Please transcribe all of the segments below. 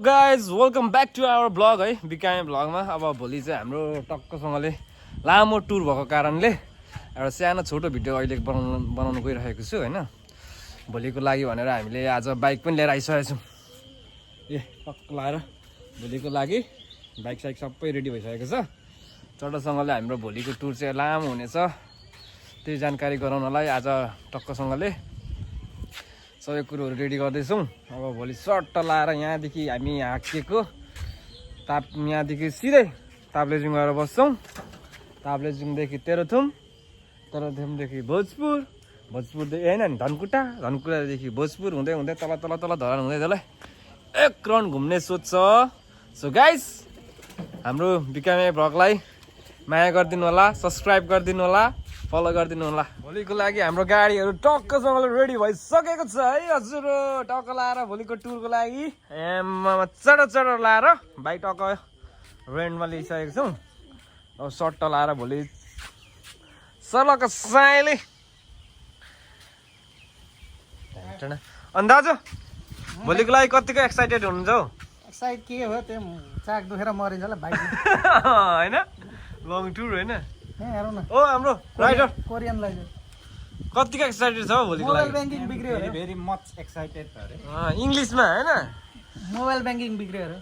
Guys welcome back to our blog है बिकामे ब्लगमा। अब भोलि चाहिँ हाम्रो टक्कसँगले लामो टुर भएको कारणले एउटा सानो छोटो भिडियो अहिले बनाउनु गइरहेको छु होइन। भोलिको लागि भनेर हामीले आज बाइक पनि लिएर आइसकेको छौँ। टक्क लाएर भोलिको लागि बाइक साइक सबै रेडी भइसकेको छ। चटोसँगले हाम्रो भोलिको टुर चाहिँ लामो हुनेछ, त्यही जानकारी गराउनलाई आज टक्कसँगले सबै कुरोहरू रेडी गर्दैछौँ। अब भोलि सर्ट लाएर यहाँदेखि हामी हाकिएको यहाँदेखि सिधै ताप्लेजुङ गएर बस्छौँ। ताप्लेजुङदेखि तेह्रथुमदेखि भोजपुरदेखि होइन नि धनकुटादेखि भोजपुर हुँदै हुँदै तल धरान हुँदै तल एक राउन्ड घुम्ने सोच छ। सो गाइस हाम्रो बिकामे ब्लगलाई माया गरिदिनु होला, सब्सक्राइब गरिदिनु होला, फलो गरिदिनु होला। भोलिको लागि हाम्रो गाडीहरू टक्कसँगले रेडी भइसकेको छ है हजुर। टक्क लाएर भोलिको टुरको लागि चढ लाएर बाइक टक्क रेन्टमा लिइसकेको छौँ। अब सट्ट लाएर भोलि सलक साइले अनि दाजु भोलिको लागि कतिको एक्साइटेड हुनुहुन्छ हौ? एक्साइट के हो त्यो चाक दुखेर मरिन्छ होला बाइक होइन लङ टुर होइन। हेरौँ न ओ हाम्रो राइडर कोरियन राइडर कतिको एक्साइटेड छ हौ भोलिको मोबाइल लागि? ब्याङ्किङ बिग्रियो अरे, भेरी मच एक्साइटेड अरे। इङ्ग्लिसमा होइन। मोबाइल ब्याङ्किङ बिग्रियो अरे,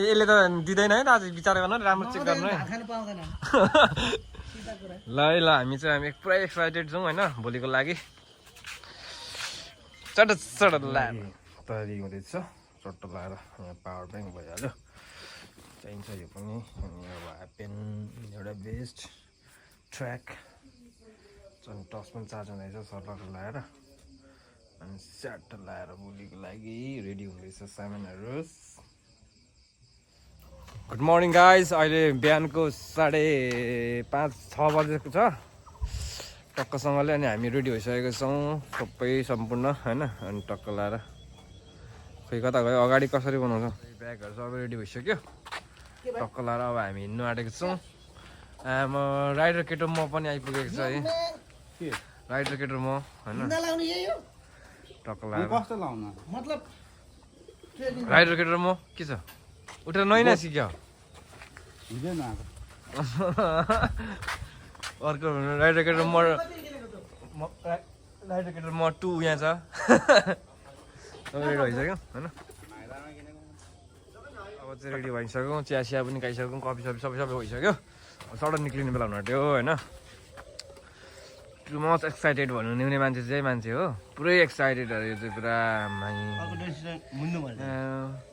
यसले त दिँदैन है दाजु, विचार गर्नु राम्रो चेक गर्नु है। भात खानु पाउँदैन सिधा कुरा। ल हामी पुरै एक्साइटेड छौँ होइन भोलिको लागि। चट लाएर तयारी हुँदैछ। चट्ट लाएर यहाँ पावर ब्याङ्क भइहाल्यो, चाहिन्छ यो पनि। अनि अब हाफ प्यान्ट एउटा बेस्ट ट्र्याक अनि टस पनि चार्ज हुँदैछ सर्लर लाएर। अनि स्याट लाएर भोलिको लागि रेडी हुँदैछ सामानहरू। गुड मर्निङ गाइज, अहिले बिहानको 5:30-6 बजेको छ टक्कसँगले। अनि हामी रेडी भइसकेको छौँ सबै सम्पूर्ण होइन। अनि टक्क लाएर खोइ कता गयो, अगाडि कसरी बनाउँछौँ, ब्यागहरू सबै रेडी भइसक्यो। टक्क लाएर अब हामी हिँड्नु आँटेको छौँ। राइडर केटो म पनि आइपुगेको छ है। राइडर केटो म होइन नलाउने यही हो टक्क लाएर कस्तो लाउन मतलब राइडर केटो म के छ उठेर नैना सिक्यो। हिजो न अर्को राइडर केटर राइडर केटर म 2 यहाँ छ। रेडी भइसक्यो होइन। अब चाहिँ रेडी भइसक्यो, चिया सिया पनि खाइसक्यौँ, कफी सफी सबै भइसक्यो। सडन निक्लिने बेला हुनु आँट्यो होइन। टु मच एक्साइटेड भन्ने मान्छे चाहिँ मान्छे हो, पुरै एक्साइटेड अरे यो चाहिँ पुरा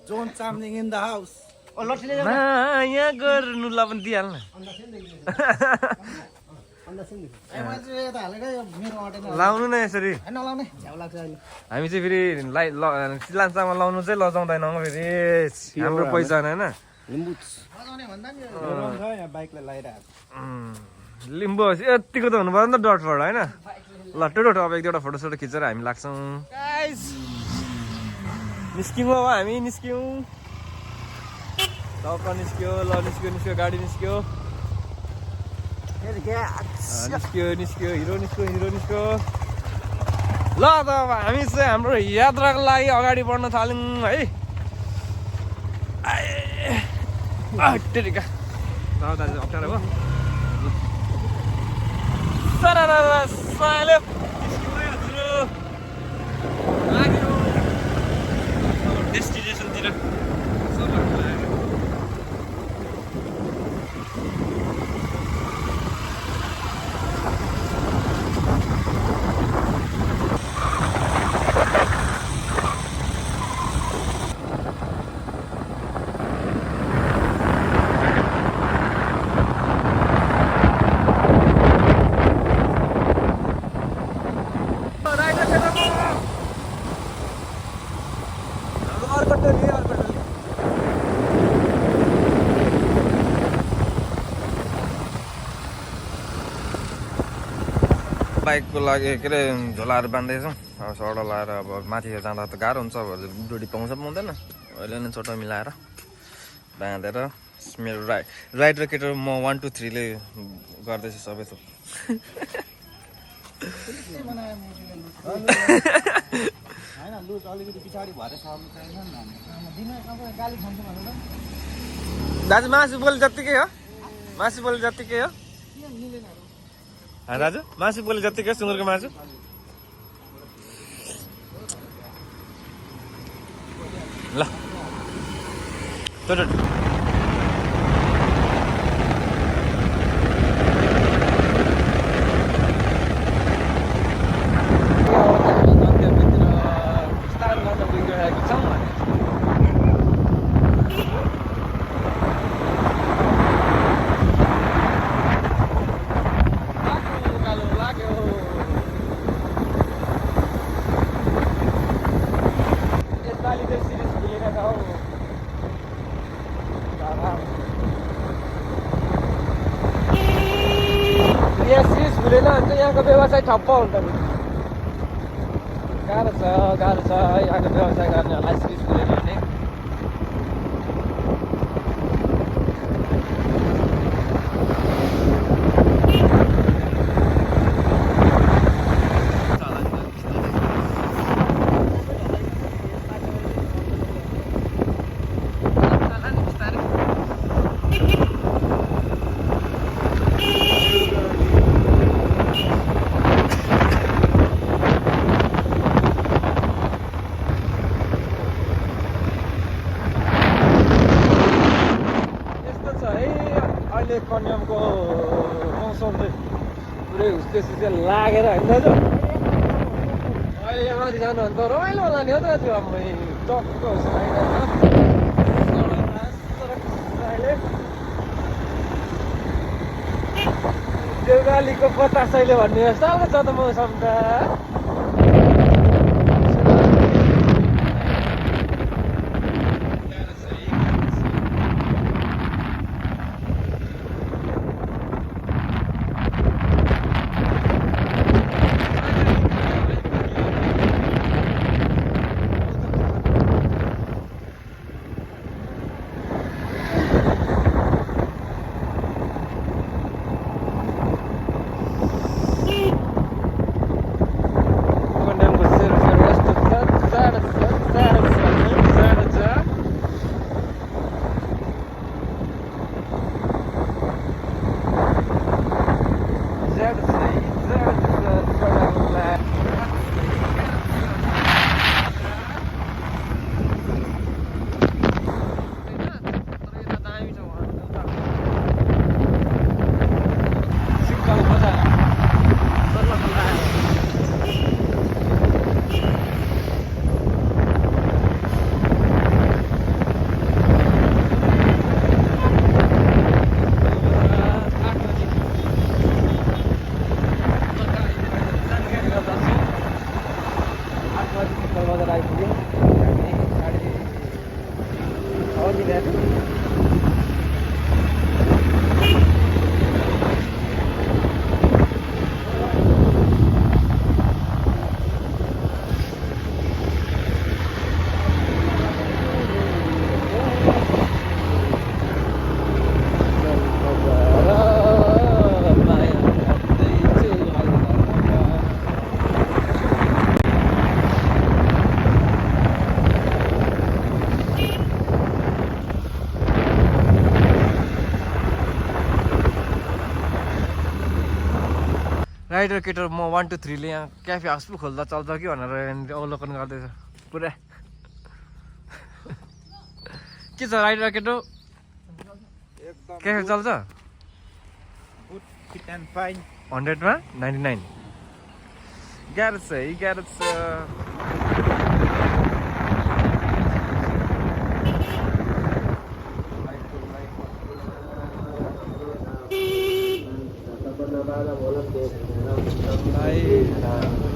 John Chamling in the house. माया गर्नुलाई पनि दिइहाल्न। लाउनु न यसरी, नलाउने झ्याउ लाग्छ अहिले। हामी चाहिँ फेरि सिलान्चामा लाउनु चाहिँ लजाउँदैनौँ फेरि, हाम्रो पहिचान होइन। नलाउने भन्दा नि यहाँ बाइकलाई लगाइरहेको लिम्बू यतिको त हुनु पर्यो नि त डट फट होइन। ल टोटो अब एक दुईवटा फोटोसोटो खिचेर हामी लाग्छौँ। निस्क्यौँ अब हामी, निस्क्यौँ टक्क निस्क्यो। ल निस्क्यो गाडी निस्क्यो हिरो निस्क्यो। ल त अब हामी चाहिँ हाम्रो यात्राको लागि अगाडि बढ्न थाल्यौँ है। दाजु अप्ठ्यारो भयो डेस्टिनेसनतिर। बाइकको लागि के अरे झोलाहरू बान्दैछौँ। अब सडा लाएर अब माथि जाँदा त गाह्रो हुन्छ, अब डोडी पाउँछ पाउँदैन, अहिले नै छोटो मिलाएर बाँधेर मेरो राइडर केटर म 1 2 3 ले गर्दैछु सबै थोक। होइन लुज अलिकति पछाडि भएर सर्नु चाहिन्छ नि दिन अब गाली खान्छु भनेर दाजु मासु बोले जत्तिकै हो मासु बोले जत्तिकै हो के मिलेन दाजु मासु बोले जत्तिकै हो सुँगुरको मासु ल टोटल यहाँको व्यवसाय ठप्प हुन्छ नि गाह्रो छ यहाँको व्यवसाय गर्नेहरूलाई सिरिज खुलेन भने कन्यामको मौसम चाहिँ पुरै हुस्ते लागेर होइन दाजु अहिले यहाँनिर जानु भने त रमाइलो होला नि हो दाजु हाम्रो टक्क देउरालीको बतासैले भन्ने जस्तो छ त मौसम त राइडर केटर म 1 2 3 ले यहाँ क्याफे हाउस पो खोल्दा चल्छ कि भनेर यहाँनिर अवलोकन गर्दैछ पुरा के छ राइडर केटो क्याफे चल्छ गुड फिट एन्ड फाइन 100 मा 99 गाह्रो छ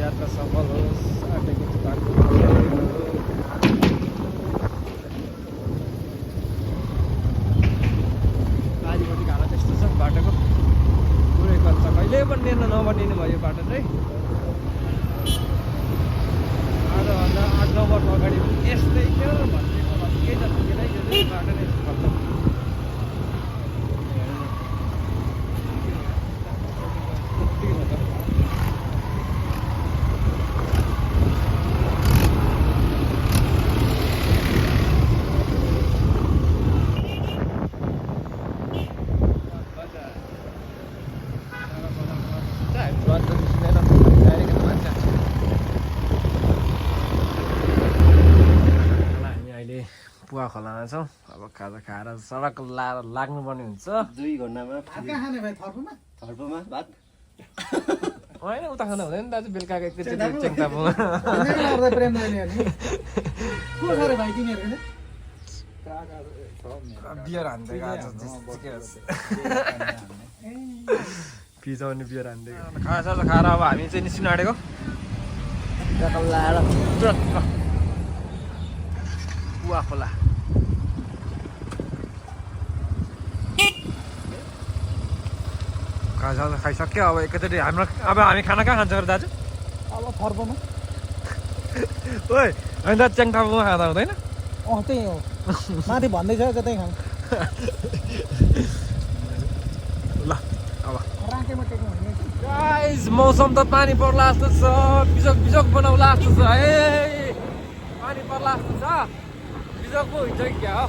यात्रा सफल होस् आँटेको बारीपट्टि घाला त्यस्तो छ बाटोको पुरै कच्चा कहिले पनि नबनिने भयो बाटो चाहिँ आजभन्दा 8-9 वर्ष अगाडि यस्तै थियो भन्ने केही त पुगेरै बाटो नै खत्तम पुवा खोलामा छौँ अब खाजा खाएर सडक लाग्नुपर्ने हुन्छ 2 घण्टामा भात कहाँ खाने भाइ थर्पुमा थर्पोमा भात होइन उता खानु हुँदैन दाजु बेलुकाको एकचोटि चेङतापुमा गर्दै प्रेम नानीहरूले को छ रे भाइ तिनीहरूको नि बियर हान्दै पिजाउने बियर हान्दै खाजासाजा खाएर अब हामी चाहिँ निस्किनु आँटेको पुवा खोला खाजासाजा खाइसक्यो अब एकैचोटि हाम्रो अब हामी खाना कहाँ खान्छ दाजु अब थर्पुमा ओइ होइन दाजु च्याङतापुमा खाँदा हुँदैन त्यही हो माथि भन्दैछ त्यतै खाउँ ल अब राकेमा टेक्नु हुने गाइस मौसम त पानी पर्ला जस्तो छ बिजोक बिजोक बनाउला जस्तो छ है पानी पर्ला जस्तो छ बिजोक पो हुन्छ कि क्या हो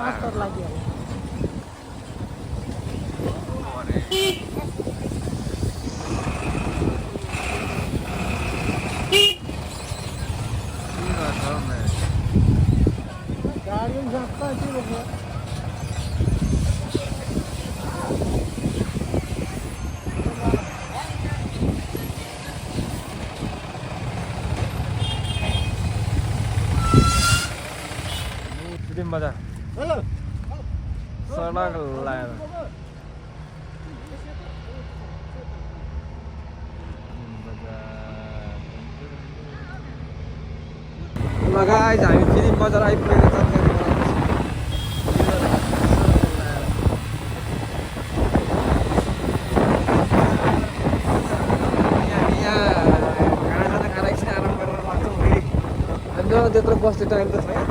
मास्टर लाग्यो गाडी पनि सस्ता के बोक्यो फिल्म बजार सडक लगाएर ल गाइस हामी फिल्म बजार आइपुगेको जानकारी खानासाना खाएर एकछिन आराम गरेर लाग्छौँ फेरि हामीसँग त्यत्रो बस्ने टाइम त छैन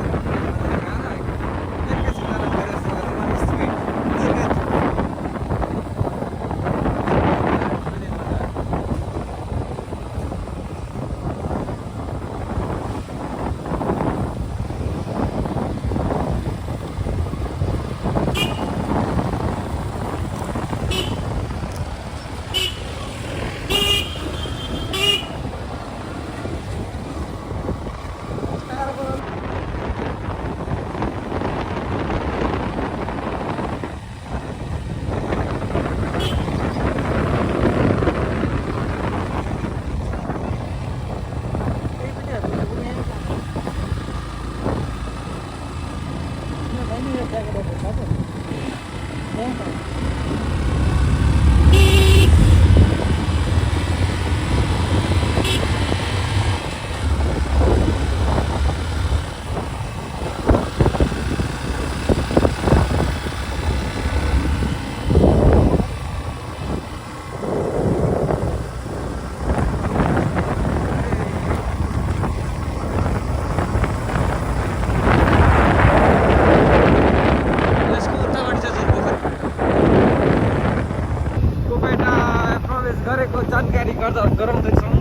जानकारी गराउँदैछौँ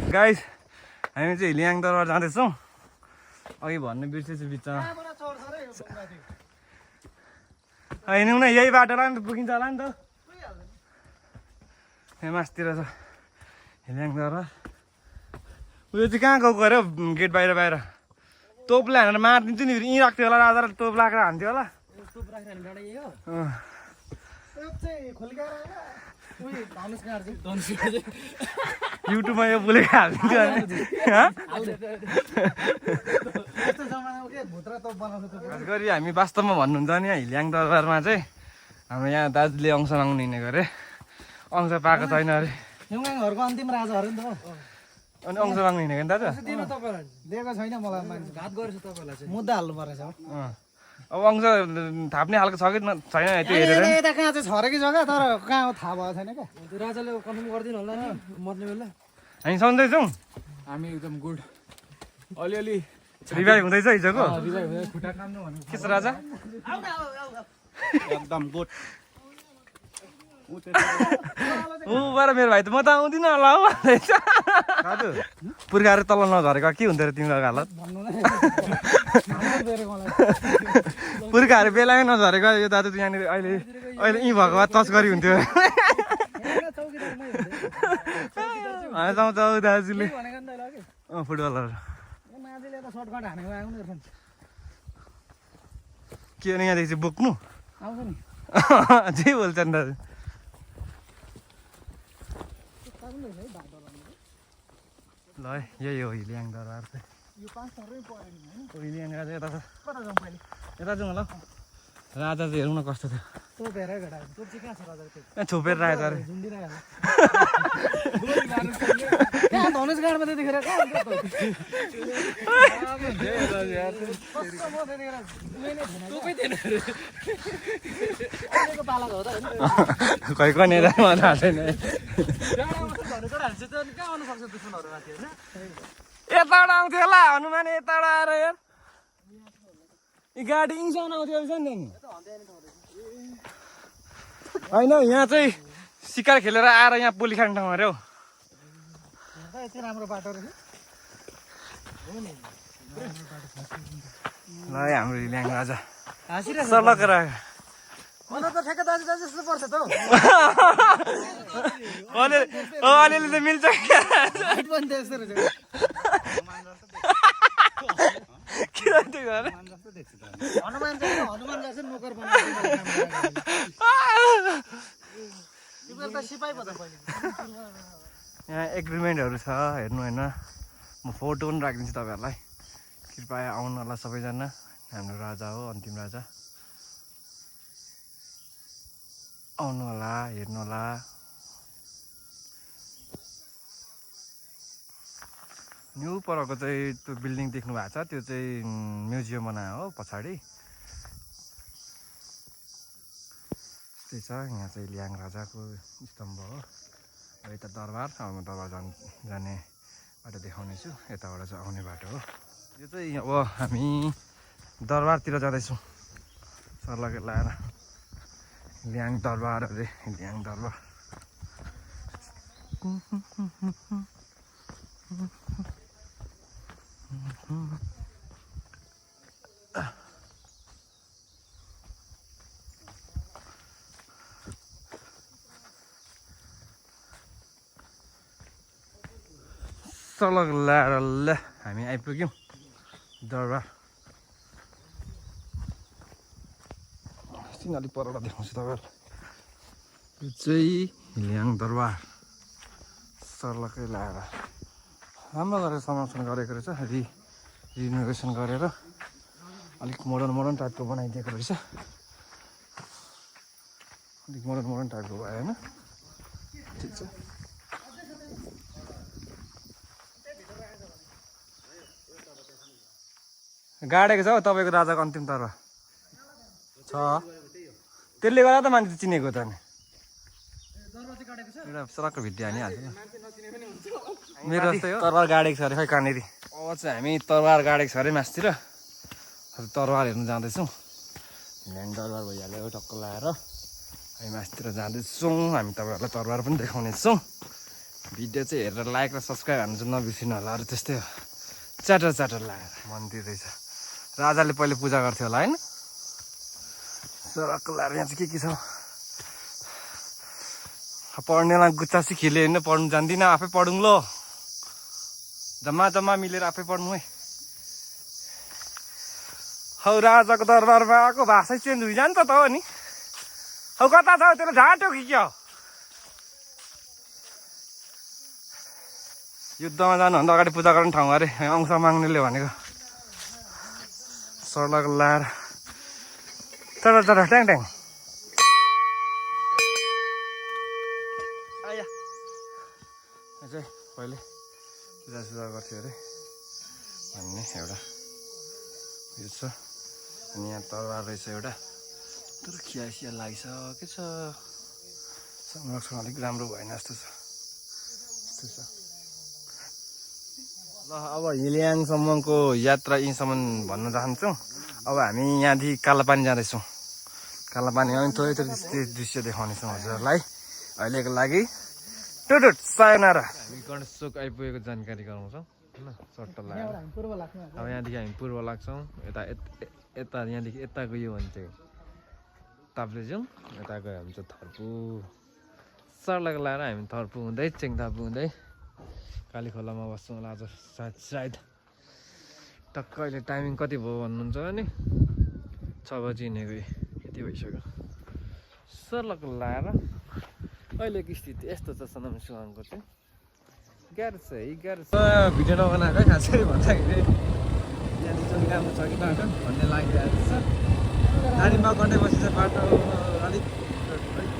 गाइस हामी चाहिँ हिलियाङ दरबार जाँदैछौँ अघि भन्नु बिर्सेछु बिचमा हिँड्यौँ न यही बाटोलाई नि त पुगिन्छ होला नि त यहाँ मासतिर छ हिलियाङ दरबार उयो चाहिँ कहाँ गएको अरे हौ गेट बाहिर बाहिर तोपले हानेर मारिदिन्छु नि यहीँ राख्थ्यो होला राजाले तोप लगाएर हान्थ्यो होला युट्युबमा यो बोलेको हालिदिन्छु खास गरी हामी वास्तवमा भन्नुहुन्छ नि हिलियाङ दरबारमा चाहिँ हाम्रो यहाँ दाजुले अंश माग्नु हिँडेको अरे अंश पाएको छैन अरे घरको अन्तिम राजा अरे नि त अनि अंश माग्नु हिँडेको नि दाजु दिएको छैन मलाई मान्छे घात गरेछ तपाईँलाई मुद्दा हाल्नु परेछ अब अंश थाप्ने खालको छ कि छैन त्यो हेरेर यता कहाँ चाहिँ छ अरे कि जग्गा तर कहाँ हो थाहा भएको छैन क्या राजाले कन्फर्म गरिदिनु होला नि मर्ने बेला हामी सन्दैछौँ हामी एकदम गुड अलिअलि रिभाइभ हुँदैछ हिजोको खुट्टा काम्नु भनेको के छ राजा एकदम गुड ऊबाट मेरो भाइ त म त आउँदिनँ होला हौ भन्दैछ दाजु पुर्खाहरू तल नझरेको के हुन्थ्यो अरे तिम्रो हालत भन्नु नै बेरेको मलाई पुर्खाहरू बेलामै नझरेको यो दाजु यहाँनिर अहिले अहिले यहीँ भएको भए तस्करी हुन्थ्यो चौँ दाजुले भनेको नि त ल कि फुटबलर मान्छेले त सर्टकट हानेको आउनु रहेछ के भने यहाँदेखि चाहिँ बोक्नु आउँछ नि जे बोल्छन् दाजु ल है यही हो हिलियाङ दरबार चाहिँ यो 5 थरै पऱ्यो नि हैन हिलियाङ राजा यता छ कता जाउँ पहिले यता जाउँ ल राजा चाहिँ हेरौँ न कस्तो थियो तोपेरै घटा तोप चाहिँ कहाँ छ राजा त्यो छोपेर राखेको अरे झुन्डिरहेको कहाँ धनुष गाडमा त्यतिखेर कहाँ हुन्छ त कस्तो म त्यतिखेर मेनै थिएन तोपै थिएन अहिलेको पालाको हो त हैन खै कने मलाई थाहा छैन कहाँ आउनु सक्छ दुश्मनहरू माथि हैन यताबाट आउँथ्यो होला हनुमान यताबाट आएर यार यी गाडी इन्सान आउँथ्यो रहेछ नि होइन यहाँ चाहिँ सिकार खेलेर आएर यहाँ पोली खाने ठाउँ अरे हौ हेर्दा यति राम्रो बाटो रहेछ ल है हाम्रो हिल्याङ राजा हाँसिरहेको सलक राख मलाई त ठ्याक्क दाजु दाजु जस्तो पर्छ त हौ अलिअलि त मिल्छ हाइट पनि त्यस्तो रहेछ के राख्थ्यो अरे हनुमान जस्तो नोकर बनाएको तिमीहरू त सिपाही पो त पहिले यहाँ एग्रिमेन्टहरू छ हेर्नु होइन म फोटो पनि राखिदिन्छु तपाईँहरूलाई कृपया आउनु होला सबैजना हाम्रो राजा हो अन्तिम राजा आउनु होला हेर्नु होला न्यू परको चाहिँ त्यो बिल्डिङ देख्नु भएको छ त्यो चाहिँ म्युजियम बनायो हो पछाडि त्यस्तै छ यहाँ चाहिँ ल्याङ राजाको स्तम्भ हो अब यता दरबार अब म दरबार जाने बाटो देखाउनेछु यताबाट चाहिँ आउने बाटो हो यो चाहिँ अब हामी दरबारतिर जाँदैछौँ सर्लके लाएर ल्याङ दरबार अरे ल्याङ दरबार सर्लक लाएर ल हामी आइपुग्यौँ दरबार एकछिन अलिक परबाट देखाउँछु तपाईँहरूलाई यो चाहिँ ल्याङ दरबार सर्लकै लाएर राम्रो गरेर संरक्षण गरेको रहेछ रिनोभेसन गरेर अलिक मोडर्न टाइपको बनाइदिएको रहेछ अलिक मोडर्न टाइपको भयो होइन ठिक छ गाडेको छ हौ तपाईँको राजाको अन्तिम दरबार छ त्यसले गर्दा त मान्छे चिनेको त नि एउटा सडकको भिडियो हानिहाल्छ मेरो जस्तै हो तरबार गाडेको छ अरे खै कहाँनिर अब चाहिँ हामी तरबार गाडेको छ अरे मासतिर तरबार हेर्नु जाँदैछौँ ल्याङ दरबार भइहाल्यो टक्क लाएर हामी मासतिर जाँदैछौँ हामी तपाईँहरूलाई तरबार पनि देखाउनेछौँ भिडियो चाहिँ हेरेर लाइक र सब्सक्राइब हाल्नु चाहिँ नबिर्सिनु होला अरू त्यस्तै हो च्याटर लाएर मन्दिर रहेछ राजाले पहिले पूजा गर्थ्यो होला होइन सरक्क लाएर यहाँ चाहिँ के छ पढ्नेलाई गुच्चासी खेल्यो होइन पढ्नु जान्दिनँ आफै पढौँ ल जम्मा मिलेर आफै पढ्नु है हौ राजाको दरबारमा आएको भाषै चेन्ज हुइजान्छ त हो नि हौ कता छ त्यसले झाँट्यो कि क्या हो युद्धमा जानुभन्दा अगाडि पूजा गर्ने ठाउँ अरे अंश माग्नेले भनेको सर्लक लाएर चढ ट्याङ ट्याङ आया चाहिँ पहिले पूजा गर्थ्यो अरे भन्ने एउटा यो छ अनि यहाँ तरबार रहेछ एउटा तर खियासिया लागिसकेको छ संरक्षण अलिक राम्रो भएन जस्तो छ यस्तो छ ल अब हिलियाङसम्मको यात्रा यहीँसम्म भन्न चाहन्छौँ। अब हामी यहाँदेखि कालापानी जाँदैछौँ। कालापानीमा पनि थोरै थोरै दृश्य देखाउनेछौँ हजुरहरूलाई। अहिलेको लागि टुटुट सायोनारा। हामी गणेशचोक आइपुगेको जानकारी गराउँछौँ होइन, सट्ट लगाएर। पूर्व लाग्छ अब यहाँदेखि हामी पूर्व लाग्छौँ। यता यहाँदेखि यता गयो भने चाहिँ ताप्लेजुङ, यता गयो भने चाहिँ थर्पु। सर्लक लगाएर हामी थर्पु हुँदै चेङथापु हुँदै काली खोलामा बस्छौँ होला आज सायद। टक्क अहिले टाइमिङ कति भयो भन्नुहुन्छ भने 6 बजी हिँडेको यति भइसक्यो। सर्लक लगाएर अहिलेको स्थिति यस्तो छ सनम सुहाङको चाहिँ। गाह्रो छ है, गाह्रो छ। भिडियो नबनाएको खासै भन्दाखेरि यहाँनिर चाहिँ राम्रो छ कि बाटो भन्ने लागिरहेको छ। गाडीमा गर्दै बसेछ बाटो अलिक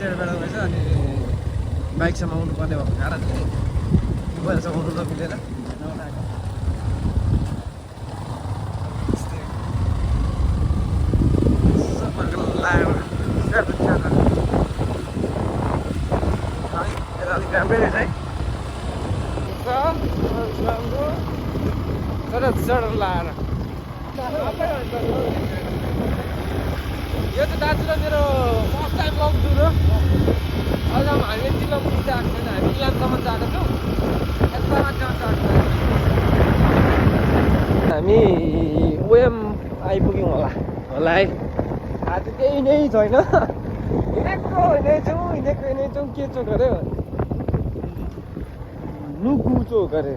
टेढोमेढो भएछ। अनि बाइकसम्म आउनु पर्ने भएको कारणले मोबाइलसम्म आउनु नमिलेर नबनाएको। अलिक राम्रै रहेछ है। सडक लाएर यो चाहिँ दार्जिलिङ मेरो फर्स्ट टाइम लङ टुर हो। अहिलेसम्म हामीले जिल्ला पुग्नु आएको छैन, हामी इलामसम्म गएको छौँ। यता मान्छे हामी ओएम आइपुग्यौँ होला है। आज केही नै छैन, हिँडेको हिँडेको छौँ। के चोक अरे लुकु चोक अरे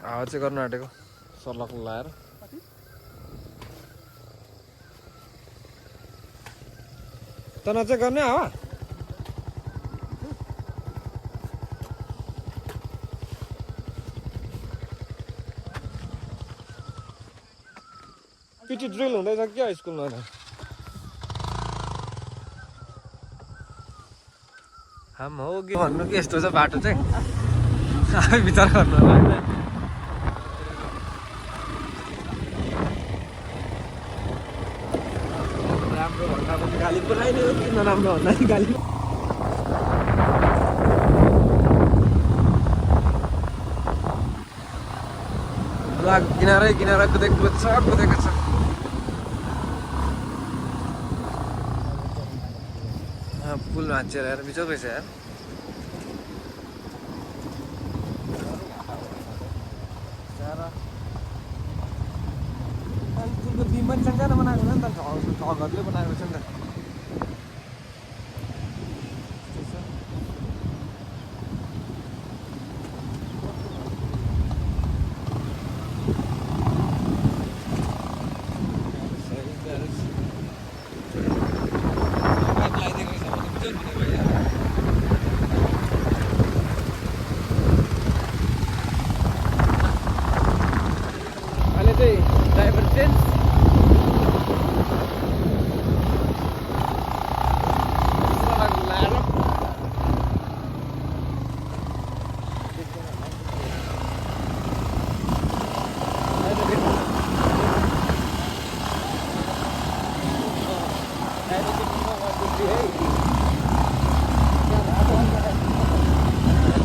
हावा चाहिँ गर्नु आँटेको सर्लक लाएर। तना चाहिँ गर्ने हावा पिटी ड्रिल हुँदैछ क्या स्कुलमा त। हाम हो कि भन्नु कि यस्तो छ बाटो चाहिँ। आफै विचार गर्नु होला। राम्रो भन्दा पनि गाली पुऱ्याइने हो कि नराम्रो भन्दा पनि गाली। किनारै कुदेको छ। पुल भाँचिएर यार बिचो रहेछ यार। पुलको बिम पनि सानो बनाएको छ नि त, ढकहरूले बनाएको छ नि त। Driver change.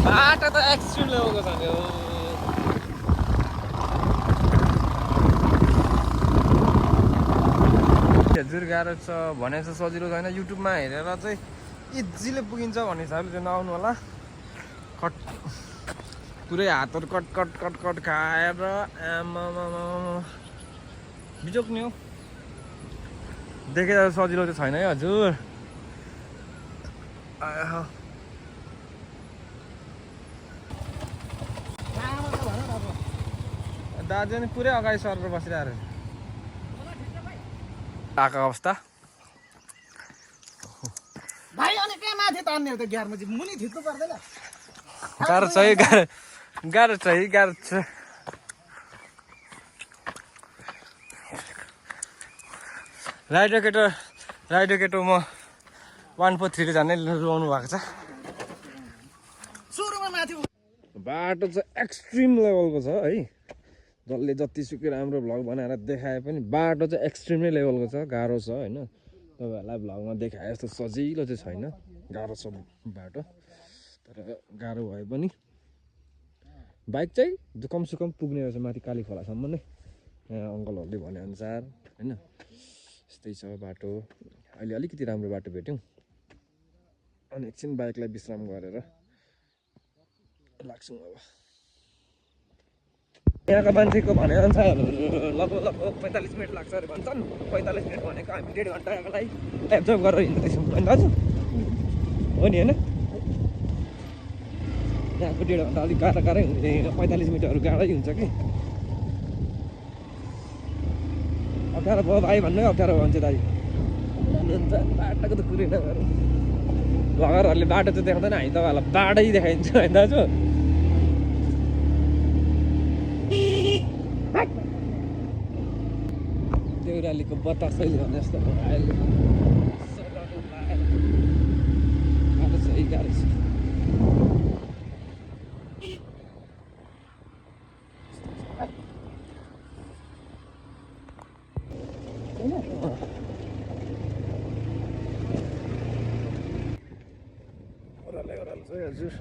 बाटो त एक्सट्रिम लेभलको छ नि। हजुर गाह्रो छ भने चाहिँ सजिलो छैन। युट्युबमा हेरेर चाहिँ इजिली पुगिन्छ भन्ने हिसाबले चाहिँ नआउनु होला। पुरै हातहरू कट खाएर आमा बिजोक नि हो। देखेर सजिलो चाहिँ छैन है हजुर। दाजु नि पुरै अगाडि सरेर बसिरहेको आएको अवस्था। भाइ अनि कहाँ माथि तान्ने हो त ग्यारमा चाहिँ मुनि थिच्नु पर्दैन। गाह्रो छ है, गाह्रो छ। राइडर केटो म 143 जाने रुवाउनु भएको छ। सुरुमा माथि बाटो चाहिँ एक्सट्रिम लेभलको छ है। जसले जतिसुकै राम्रो भ्लग बनाएर देखाए पनि बाटो चाहिँ एक्सट्रिमै लेभलको छ, गाह्रो छ होइन। तपाईँहरूलाई भ्लगमा देखाए जस्तो सजिलो चाहिँ छैन, गाह्रो छ बाटो। तर गाह्रो भए पनि बाइक चाहिँ कमसेकम पुग्ने रहेछ माथि काली खोलासम्म नै, यहाँ अङ्कलहरूले भनेअनुसार होइन। यस्तै छ बाटो। अहिले अलिकति राम्रो बाटो भेट्यौँ, अनि एकछिन बाइकलाई विश्राम गरेर लाग्छौँ अब। यहाँको मान्छेको भनेअनुसार लगभग 45 मिनट लाग्छ अरे भन्छन्। 45 मिनट भनेको हामी 1.5 घन्टाको लागि एब्जर्भ गरेर हिँड्दैछौँ होइन दाजु, हो नि होइन। यहाँको 1.5 घन्टा अलिक गाह्रो 45 मिनटहरू गाह्रै हुन्छ कि। अप्ठ्यारो भयो भाइ भन्नु, अप्ठ्यारो भन्छ दाइ हुन्छ। बाटोको त कुरै नगरौँ, भगरहरूले बाटो चाहिँ देखाउँदैन, हामी तपाईँहरूलाई बाटै देखाइदिन्छ होइन दाजु। देउरालीको बतासैले भने जस्तो अहिले गाह्रो छ, गाह्रो छ। हजुर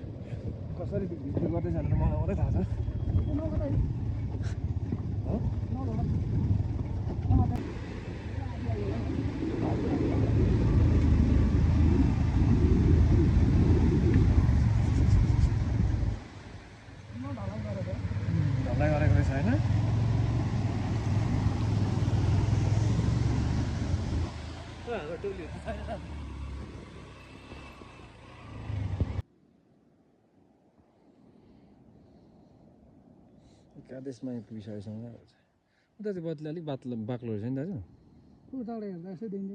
कसरी बिक्री गर्दैछ भनेर मलाई मात्रै थाहा छ। ढल्लाइ गरेको रहेछ होइन। एकादेशमा पुगिसकेसँग उता चाहिँ बदली अलिक बाक्लो रहेछ नि दाजु। उताबाट हेर्दा यसै देखिन्छ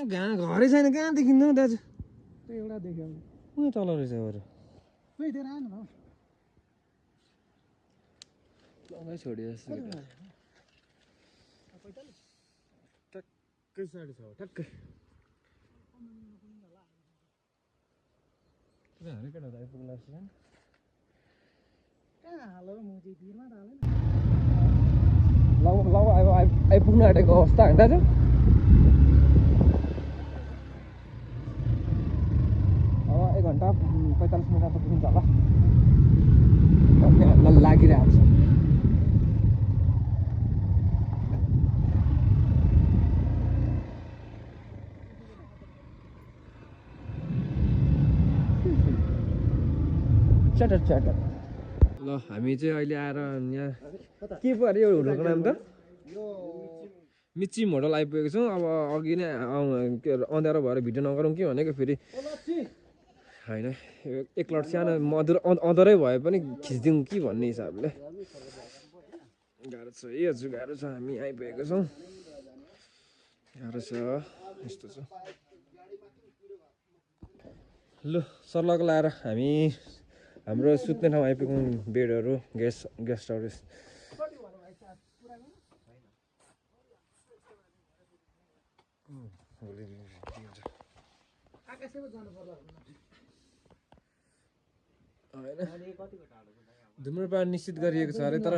कि घरै छैन, कहाँ देखिँदैन दाजु। त्यो एउटा देख्यो उयो तल रहेछ अरू खोइ त्यहाँ आएन हौ। लगै छोडियो जस्तो ठ्याक्कै 6:30 ठ्याक्कै। हाम्रै केटाहरू आइपुग्ला जस्तो छ नि। कहाँ हालो मुजी भिरमा त हालेन। लगभग अब आइपुग्नु आँटेको अवस्था होइन दाजु। अब 1 घन्टा 45 मिनट जस्तो पुगिन्छ होला भन्ने हामीलाई लागिरहेको छ। Chatter chatter. ल हामी चाहिँ अहिले आएर यहाँ के पो अरे यो होटलको नाम त मिचिम होटल आइपुगेको छौँ। अब अघि नै के अँध्यारो भएर भिडियो नगरौँ कि भनेको, फेरि होइन एक लट सानो मधुर अँधरै भए पनि खिचिदिउँ कि भन्ने हिसाबले। गाह्रो छ है, हजुर गाह्रो छ। हामी आइपुगेको छौँ, गाह्रो छ, यस्तो छ। ल सर्लक लाएर हामी हाम्रो सुत्ने ठाउँ आइपुग्यौँ। बेडहरू गेस्टहरू धुम्रपान निश्चित गरिएको छ अरे, तर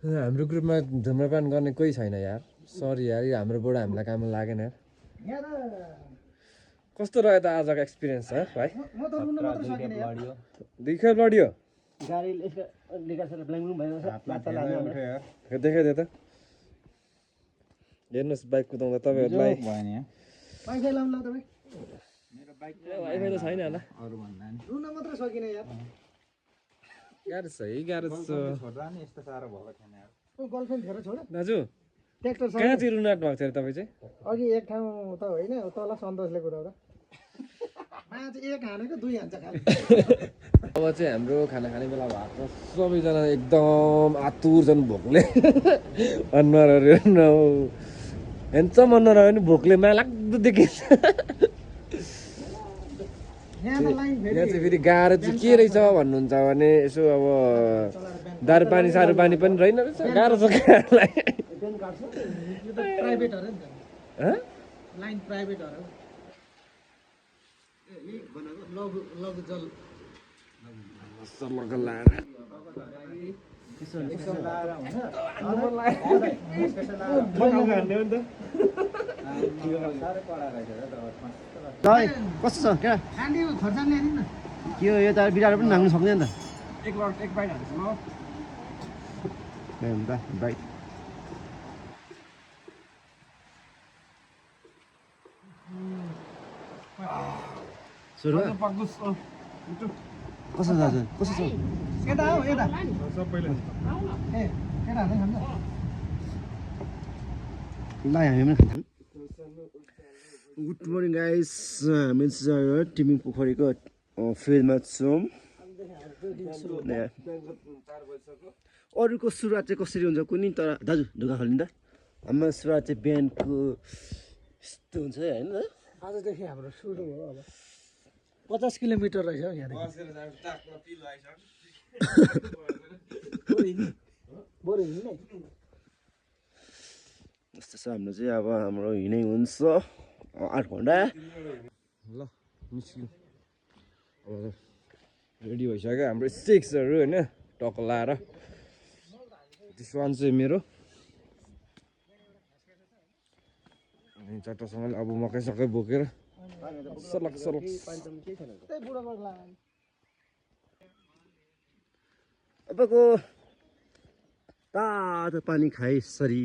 हाम्रो ग्रुपमा धुम्रपान गर्ने कोही छैन यार। सरी यार, यो हाम्रोबाट हामीलाई काम लागेन यार। कस्तो रह्यो त आजको एक्सपिरियन्स है भाइ? म त रुन मात्र सकिन यार। 2 खेप लड्यो। गाडी लिएर ब्ल्याङ्क भइरहेछ। देखाइदियो त, हेर्नुहोस् बाइक कुदाउँदा तपाईँहरूलाई। वाइफाई लाउनु ल तपाईँ। वाइफाई त छैन होला, रुन मात्र सकिन यार। गाह्रो छ है, गाह्रो छ यस्तो साह्रो भएको थिएन यार। गर्लफ्रेन्ड थियो र छोड दाजु। ट्र्याक्टर कहाँ चाहिँ रुनाट भएको थियो तपाईँ चाहिँ? अघि एक ठाउँ त होइन, तल सन्तोषले कुदाउँदा माया चाहिँ एक हानेको 2 हान्छ खालि। अब चाहिँ हाम्रो खाना खाने बेला भएको छ। सबैजना एकदम आतुर छन् भोकले। अनुहारहरू हेर्नु हेन्सम अनुहार पनि भोकले माया लाग्दो देखिन्छ। यहाँ त लाइन फेरि यहाँ चाहिँ फेरि गाह्रो चाहिँ के रहेछ भन्नुहुन्छ भने, यसो अब दारुपानी सारुपानी पनि रहेन रहेछ, गाह्रो छ खानालाई। यो त प्राइभेट हो नि त, लाइन प्राइभेट हो। लघु जल सर्लक लाएर कस्तो छ क्या खान्डीको खोर्सानी ल्याइदिनु न के हो यो त बिरालो पनि नाग्नु सक्दैन त एक बाइट हाल्छु म बाइट सुरु पक्कुस कस्तो छ दाजु कस्तो छ यता हौ यता सबैले ए केटाहरूले खान्छ ल हामी पनि खान्छौँ गुड मर्निङ गाइस हामी चाहिँ टिमिङ पोखरीको फिल्डमा छौँ अरूको सुरुवात चाहिँ कसरी हुन्छ कुनै तर दाजु ढुङ्गा खोलिन् त हाम्रो सुरुवात चाहिँ बिहानको यस्तो हुन्छ है होइन आजदेखि हाम्रो सुरु हो अब 50 किलोमिटर रहेछ हौ यहाँदेखि बरु हिँड्ने यस्तो छ हाम्रो चाहिँ अब हाम्रो हिँडै हुन्छ 8 घन्टा ल निस्क्यौँ अब रेडी भइसक्यो हाम्रो स्टिक्सहरू होइन टक्क लाएर त्यसमा चाहिँ मेरो अनि चट्टासँगले अब मकै सकै बोकेर सलक सलक त्यही बुढोबाट लाग्यो अबको तातो पानी खाए सरी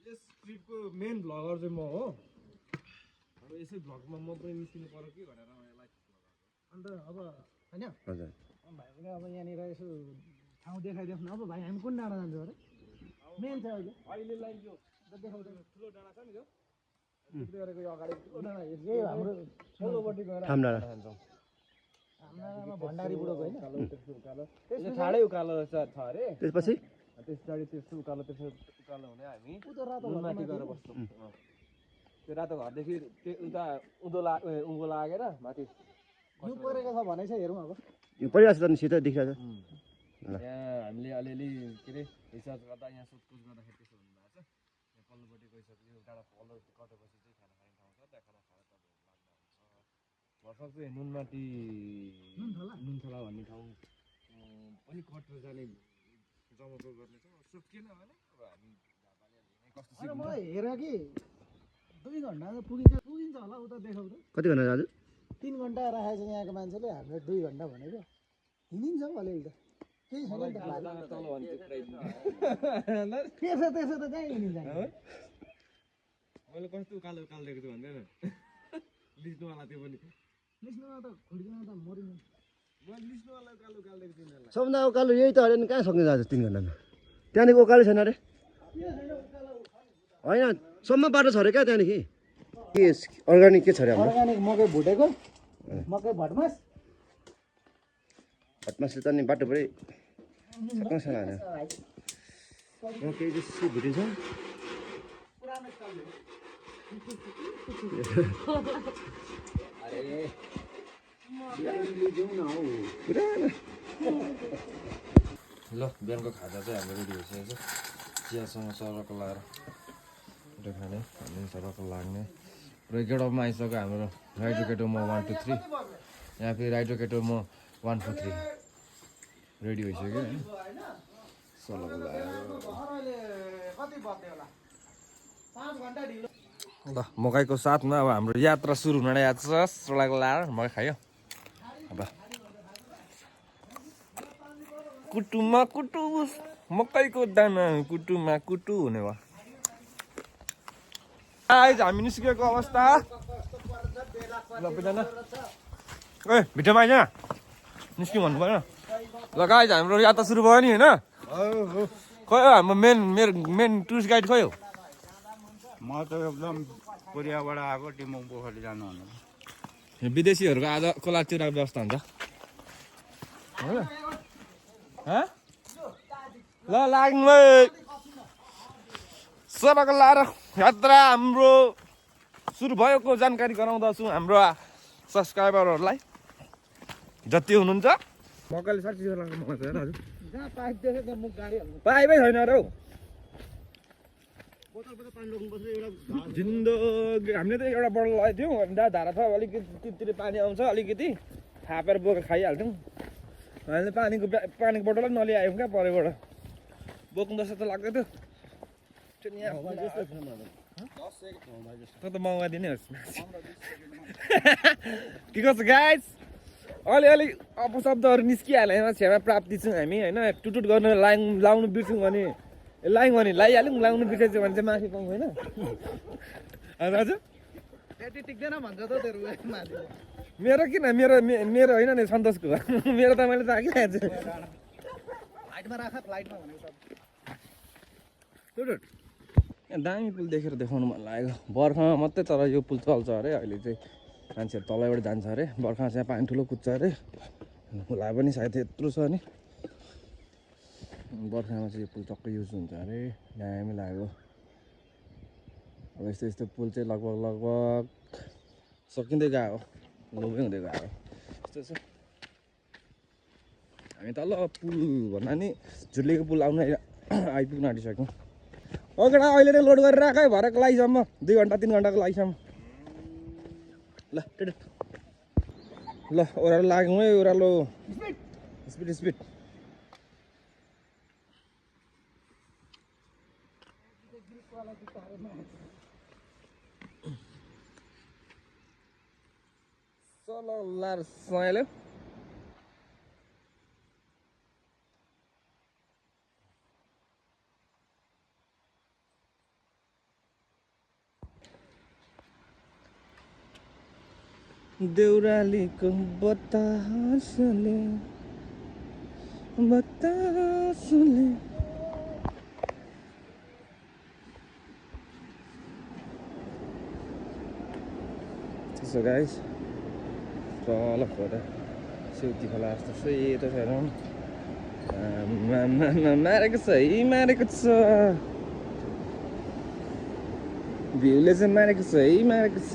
यस ट्रिपको मेन भ्लगर चाहिँ म हो अब यसै भ्लगमा म पनि निस्किनु पर्यो कि भनेर मलाई अन्त अब होइन हजुर भाइले अब यहाँनिर यसो ठाउँ देखाइदियोस् न अब भाइ हामी कुन डाँडा जान्छौँ अरे मेन छ अहिले अहिलेलाई यो देखाउँदैन ठुलो डाँडा छ नि यो गरेको यो अगाडि ठुलो डाँडा यही हाम्रो ठुलोपट्टि गएर ठामडाँडा खान्छौँ हाम्रोमा भण्डारी बुढोको होइन ठाडै उकालो छ अरे त्यसपछि त्यस पछाडि त्यस्तो उकालो उकालो हुने हामी उता रातो माथि गएर बस्छौँ त्यो रातो घरदेखि त्यो उता उँभो लागेर माथि हिउँ परेको छ भने चाहिँ हेरौँ अब यो परिरहेको छ त सिधै देखिरहेको छ यहाँ हामीले अलिअलि के अरे रिसर्च गर्दा यहाँ सोधपुछ गर्दाखेरि त्यसो हुनुभएको छ यहाँ पल्लोपट्टि गइसक्यो एउटा पल्लो कटेपछि चाहिँ खाना खाने ठाउँ छ त्यहाँ खाना खाएर त लाग्दा हुन्छ भर्खर चाहिँ नुनमाटी नुनथला भन्ने ठाउँ पनि कटेर जाने जमको गर्नेछ सकिएन भने अब हामी कस्तो होइन मलाई हेर कि 2 घन्टा पुगिन्छ होला उता देखाउँदा कति घन्टा दाजु 3 घन्टा राखेको छ यहाँको मान्छेले हामीले 2 घन्टा भनेको हिँडिन्छ हौ अलिअलि त केही छैन नि त त्यसो त कहीँ हिँडिन्छ मैले कस्तो उकालो उकालो दिएको छु भन्दैन लिस्नुवाला त्यो पनि लिस्नुमा त खुड्किन त मरिन्छ मैले लिस्नुवाला उकालो उकालो दिएको छु यिनीहरूलाई सबभन्दा उकालो यही त अरे नि कहाँ सक्ने दाजु 3 घन्टामा त्यहाँदेखि उकालो छैन अरे होइन सम्म बाटो छ अरे क्या त्यहाँदेखि के अर्ग्यानिक के छ अरे हाम्रो अर्ग्यानिक मकै भुटेको मकै भटमास हटमासले त नि बाटोभरि सक्न छैन होइन मकै चाहिँ भुटिन्छ ल बिहानको खाजा चाहिँ हाम्रो रेडी भइसकेको छ चियासँग सरको लाएर छिटो खाने अनि सरको लाग्ने र गेटअपमा आइसक्यो हाम्रो राइटो केटो म 1 2 3 यहाँ फेरि राइटो केटो म 1 4 3 रेडी भइसक्यो होइन सरको लाएर ल मकैको साथमा अब हाम्रो यात्रा सुरु हुन याद छ सरको लाएर मकै खायो अब कुटुमा कुटु मकैको दाना कुटुमा कुटु हुने भयो आज हामी निस्केको अवस्था ल बुझ्दैन ए भिडियोमा आइज निस्क्यौँ भन्नु भएन ल गाइज हाम्रो यात्रा सुरु भयो नि होइन खोइ हो हाम्रो मेन टुरिस्ट गाइड खोइ हो म त एकदम कोरियाबाट आएको टिम्बुङ पोखरी जानु भनेर विदेशीहरूको आज कोलातिर व्यवस्था हुन्छ होइन ल लाग्नु सरको लाएर यात्रा हाम्रो सुरु भएको जानकारी गराउँदछु हाम्रो सब्सक्राइबरहरूलाई जति हुनुहुन्छ मकैले साँच्ची लाग्छ मलाई त हजुर जहाँ पाइप देख्यो त्यहाँ मुख गाडी हाल्नु पाइपै छैन र हौ बोतलबाट पानी रोक्नुपर्छ एउटा जिन्दगी हामीले त एउटा बडल लगाएको थियौँ धारा छ अलिकति पानी आउँछ अलिकति थापेर बोकेर खाइहाल्थ्यौँ हामीले पानीको बोतल नलिआयौँ क्या परेबाट बोक्नु जस्तो त लाग्दै थियो त मगाइदिने होस् के कस्तो गाइस अलि अपशब्दहरू निस्किहाल्यो छेउमा प्राप्ति छौँ हामी होइन टुटुट गर्न लाउनु बिर्स्यौँ भने लायौँ भने लाइहाल्यौँ लाउनु बिर्सेछ भने चाहिँ माफी पाउँ होइन हजुर त्यति टिक्दैन भन्छ त तेरो माथिले मेरो किन मेरो होइन नि सन्तोषको मेरो त मैले त आँकिरहेको छु फ्लाइटमा राख फ्लाइटमा भनेको टुटुट दामी पुल देखेर देखाउनु मन लाग्यो बर्खामा मात्रै तर यो पुल चल्छ अरे अहिले चाहिँ मान्छेहरू तलैबाट जान्छ अरे बर्खामा चाहिँ पानी ठुलो कुद्छ अरे खोला पनि सायद यत्रो छ नि बर्खामा चाहिँ यो पुल टक्कै युज हुन्छ अरे दामी लाग्यो अब यस्तो पुल चाहिँ लगभग सकिँदै गयो लोभै हुँदै गयो यस्तो छ हामी तल पुल भन्दा नि झुलेको पुल आउनु आइपुग्न आँटिसक्यौँ केटा अहिले नै लोड गरेर राख है भरेको लागिसम्म 2 घन्टा 3 घन्टाको लागिसम्म ल ल ओह्रालो लाग्यौँ है ओह्रालो स्पिड चलो लार सुहाल्यो देउरालीको बतासले त्यसो गाइस तल खोला सेउती खोला जस्तो सेतो छ मारेको छ है मारेको छ भ्यूले चाहिँ मारेको छ है मारेको छ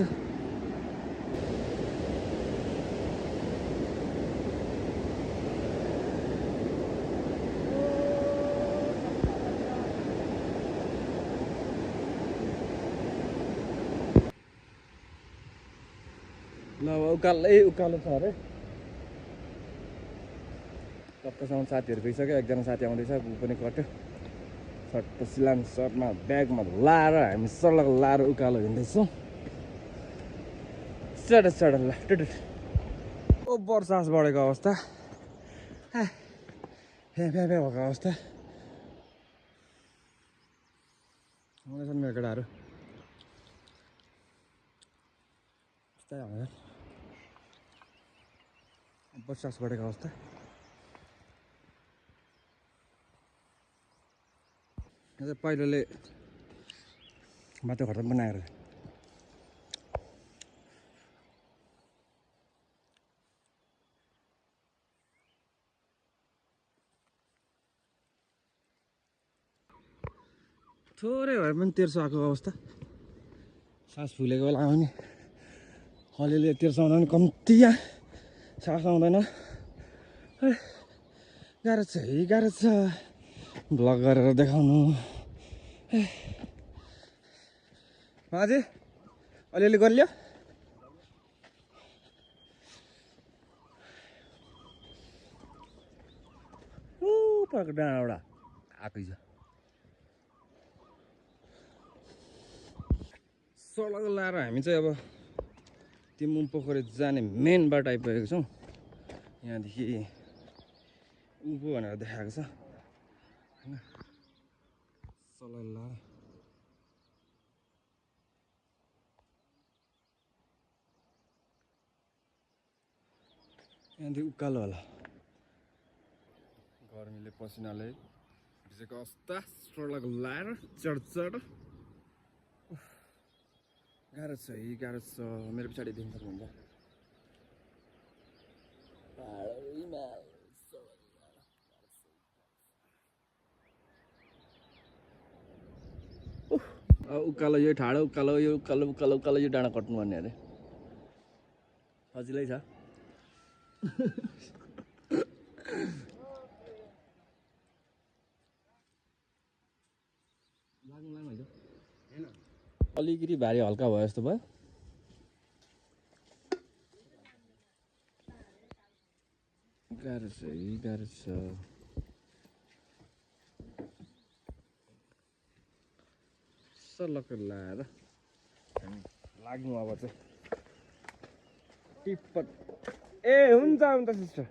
ल उकालो छ अरे टक्कसँग साथीहरू गइसक्यो एकजना साथी आउँदैछ ऊ पनि कट्यो सर्ट सिलाम सर्टमा ब्यागमा लाएर हामी सडक लाएर उकालो हिँड्दैछौँ चढ ल टुटुट ओ वर्षास बढेको अवस्था फ्या भएको अवस्था आउँदैछन् मेरो केटाहरू यस्तै आउँछन् वर्षास बढेको अवस्था पहिलोले बाटो खतम बनाएर थोरै भए पनि तेर्सो आएको अवस्था सास फुलेको बेला आउने अलिअलि तेर्साउँदा पनि कम्ती यहाँ सास आउँदैन गाह्रो छ है गाह्रो छ भ्लग गरेर देखाउनु अझै अलिअलि गरिल्यो परको डाँडाबाट आएकै छ सडक लाएर हामी चाहिँ अब तिमुम पोखरी जाने मेन बाटो आइपुगेको छौँ यहाँदेखि उँभो भनेर देखाएको छ होइन सडक लाएर यहाँदेखि उकालो होला गर्मीले पसिनाले भिजेको अवस्था सडक लाएर चढ गाह्रो छ है गाह्रो छ मेरो पछाडि देख्न सक्नुहुन्छ उकालो यो ठाडो उकालो यो डाँडा कट्नु पर्ने अरे सजिलै छ अलिकति भारी हल्का भयो जस्तो भयो गाह्रो छ है, गाह्रो छ। सलक्क लाएर हामी लाग्नु अब चाहिँ टिप्प। ए हुन्छ हुन्छ सिस्टर,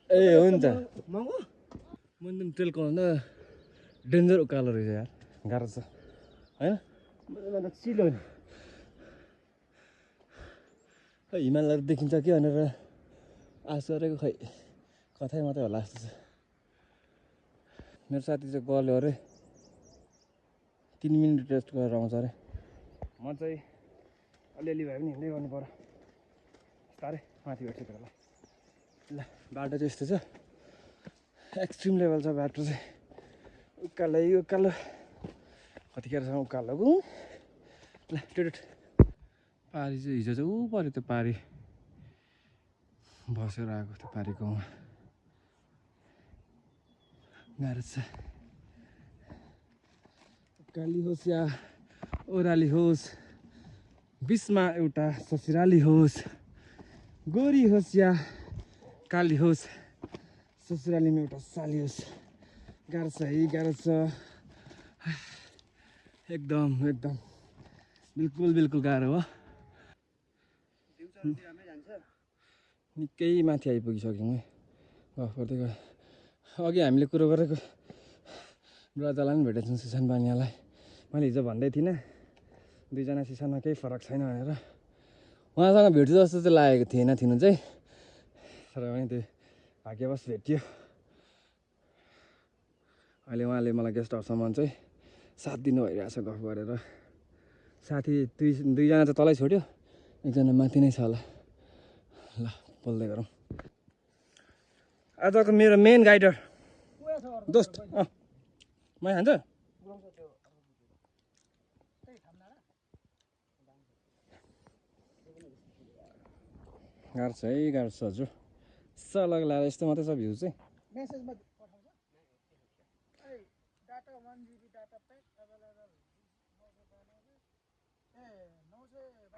ए हुन्छ। महँगो मुन्दुम तेलको भन्दा डेन्जर उकालो रहेछ यार, गाह्रो छ होइन। चिलो नि हिमालहरू देखिन्छ कि भनेर आश गरेको, खै कतै मात्रै होला जस्तो छ। मेरो साथी चाहिँ गल्यो अरे, 3 मिनट रेस्ट गरेर आउँछ अरे। म चाहिँ अलिअलि भए पनि हिँड्दै गर्नु पर्यो, बिस्तारै माथि भेट्छु त्यसलाई। ल बाटो चाहिँ यस्तो छ, एक्सट्रिम लेभल छ बाटो चाहिँ, उकालै उकालो, कतिखेरसम्म उकालो गउँ। ल टुटुट पारी चाहिँ हिजो चाहिँ ऊ पऱ्यो, त्यो पारी बसेर आएको त्यो पारी गाउँमा, गाह्रो छ। उकाली होस् या ओह्राली होस्, बिचमा एउटा ससुराली होस्, गोरी होस् या काली होस्, ससुरालीमा एउटा साली होस्। गाह्रो छ है, गाह्रो छ एकदम एकदम, बिल्कुल बिल्कुल गाह्रो हो। निकै माथि आइपुगिसक्यौँ है, गफ गर्दै गयो। अघि हामीले कुरो गरेको ब्रजालाई पनि भेटेको छौँ, सिसान बानियालाई। मैले हिजो भन्दै थिइनँ दुईजना सिसानमा केही फरक छैन भनेर। उहाँसँग भेट्छु जस्तो चाहिँ लागेको थिएन थिनु चाहिँ, तर पनि त्यो भाग्यवश भेटियो। अहिले उहाँले मलाई गेस्ट हाउससम्म चाहिँ साथ दिनु भइरहेछ गफ गरेर। साथी दुईजना चाहिँ तलै छोड्यो, एकजना माथि नै छ होला। ल बोल्दै गरौँ। आजको मेरो मेन गाइडर दोस्त, मै खान्छ। गाह्रो छ है, गाह्रो छ हजुर। सलग लाएर यस्तो मात्रै छ भ्यू चाहिँ। मेसेजमा पठाउँछ data 1 GB data pack available 912.15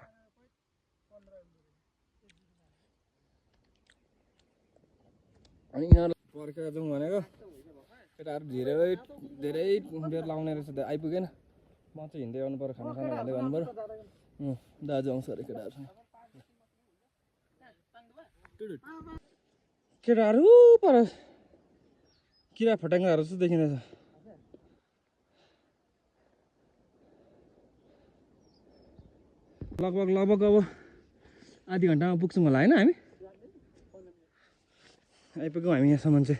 MB। अनि यिनीहरू पर्खेर जाउँ भनेको, केटाहरू धेरै धेरै बेर लाउने रहेछ, आइपुगेन। म चाहिँ हिँड्दै गर्नु पऱ्यो, खाना खाना भन्दै गर्नु पऱ्यो। दाजु आउँछ अरे केटाहरूसँग। केटाहरू पर किरा फट्याङ्ग्राहरू जस्तो देखिँदैछ। लगभग अब आधी घन्टामा पुग्छौँ होला होइन हामी। आइपुग्यौँ हामी यहाँसम्म चाहिँ।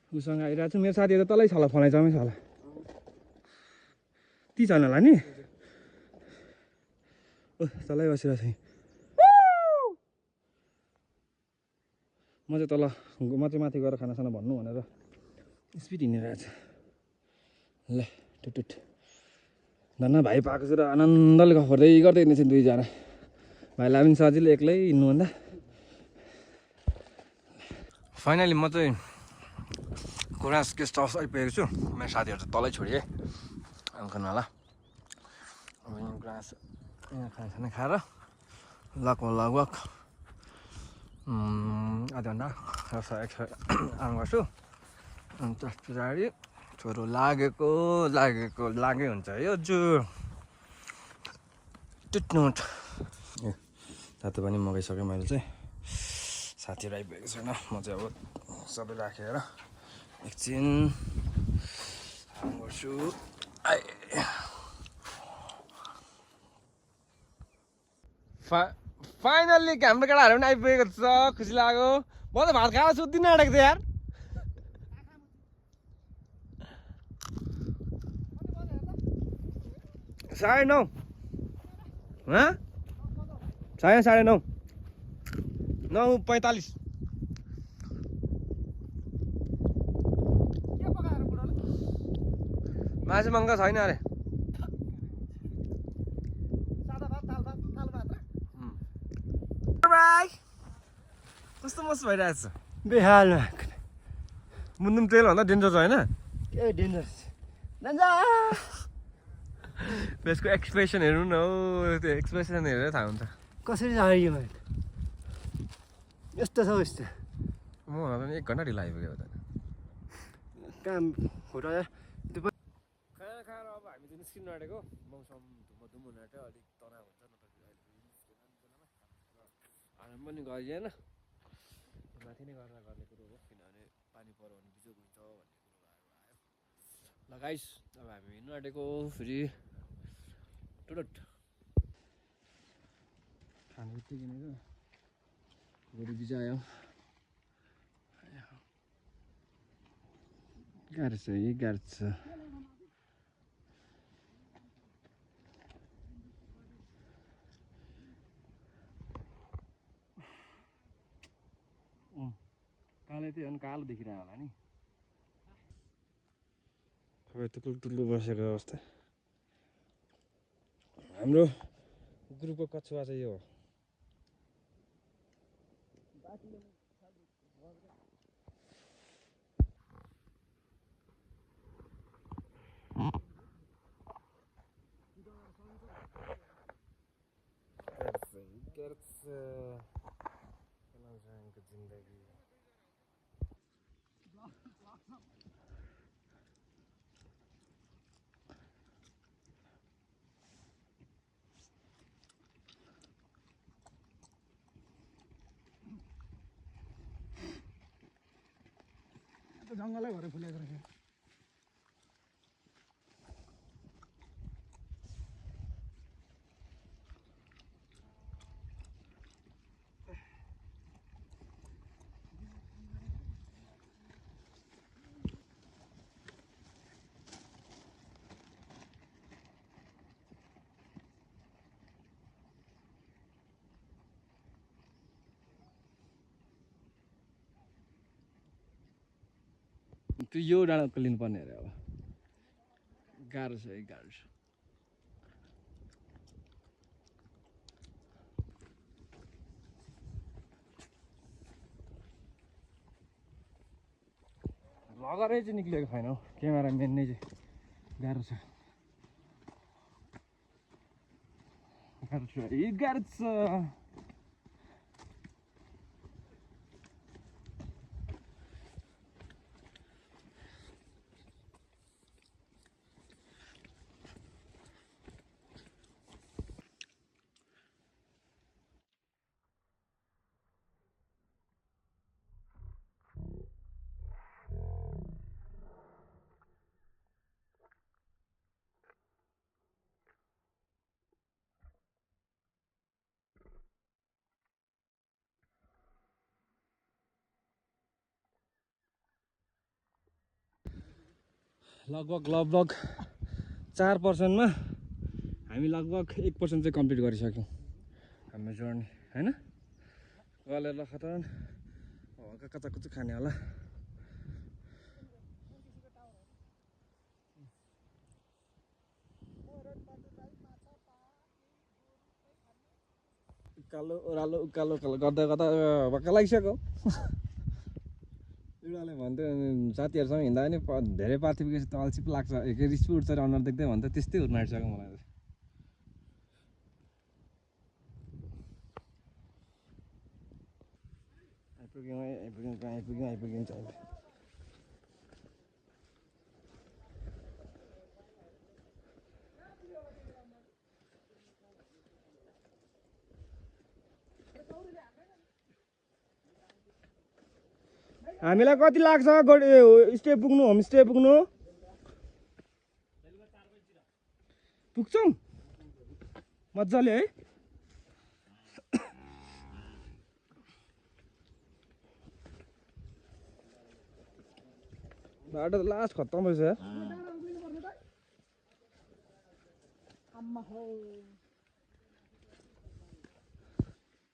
उसँग आइरहेको छु, मेरो साथीहरू त तलै छ होला, फलाइचामै छ होला। ती छैन होला नि, ओ तलै बसिरहेको छु। म चाहिँ तल, म चाहिँ माथि गएर खानासाना भन्नु भनेर स्पिड हिँडिरहेको छु। ल टुटुट धन्न भाइ पाएको छु र आनन्दले गफ गर्दै हिँड्दैछ दुईजना। भाइलाई पनि सजिलो एक्लै हिँड्नुभन्दा। फाइनली म चाहिँ गुराँस गेस्ट हाउस आइपुगेको छु। मेरो साथीहरू चाहिँ तलै छोडिए खानुवाला। अब यहाँ गुराँस यहाँ खानासाना खाएर लगभग आधा घन्टा आराम गर्छु। अनि त्यस पछाडि छोरो लागेको हुन्छ है हजुर। टुट्नुट ए तातो पनि मगाइसकेँ मैले चाहिँ। साथीहरू आइपुगेको छैन, म चाहिँ अब सबै राखेर एकछिन आराम गर्छु। फाइनल्ली हाम्रो केटाहरू पनि आइपुगेको छ, खुसी लाग्यो। म त भात खाएर सुत्दिनँ आँटेको थिएँ यार। साढे 9 साढे 9 9:45। मासु मङ्ग छैन अरे। कस्तो मस्त भइरहेको छ बेहालमा मुन्दुम तेल भन्दा डेन्जर छ होइन। ए डेन्जर त्यसको एक्सप्रेसन हेर्नु न हौ, त्यो एक्सप्रेसन हेरेर थाहा हुन्छ। कसरी जाने यो यस्तो छ यस्तो म हुन त 1 घन्टा ढिलो आइपुग्यो त काम फोटो खाना खाएर अब हामी चाहिँ निस्किनु आँटेको मौसम धुम्म हुन आँट्यो अलिक तनाव हुन्छ न त अहिले आराम पनि गरिएन माथि नै गरेर गर्ने कुरो हो किनभने पानी पऱ्यो भने बिजोग हुन्छ भन्ने कुरो आयो ल गाइस अब हामी हिँड्नु आँटेको फेरि टुटट खानु बित्तिकै किनेको गोरु बिजायो गाह्रो छ यही गाह्रो छ काले त्यही अनि कालो देखिरहेको होला नि तपाईँ टुक्लु बसेको अवस्था हाम्रो ग्रुपको कछुवा चाहिँ यो हो जिन्दगी जङ्गलै भएर फुलेको रहेछ त्यो यो डाँडा उक्लिनु पर्ने अरे अब गाह्रो छ गाह्रो छ भगरै चाहिँ निक्लेको छैन हौ क्यामेराम्यान नै चाहिँ गाह्रो छ गाह्रो छ लगभग 4%मा हामी लगभग 1% चाहिँ कम्प्लिट गरिसक्यौँ हाम्रो जर्नी होइन गलेर खतन हल्का कचाकुचु खाने होला उकालो ओह्रालो उकालो गर्दा गर्दा भक्क लागिसक्यो एउटाले भन्थ्यो साथीहरूसँग हिँड्दा पनि धेरै पाथिपुगेपछि त अल्छी पो लाग्छ रिस पो उठ्छ अनुहार देख्दै भन्दा त्यस्तै हुन आँटिसक्यो मलाई आइपुग्यौँ हामीलाई कति लाग्छ स्टे पुग्नु होमस्टे पुग्नु पुग्छौँ मजाले है बाटो त लास्ट खत्तम रहेछ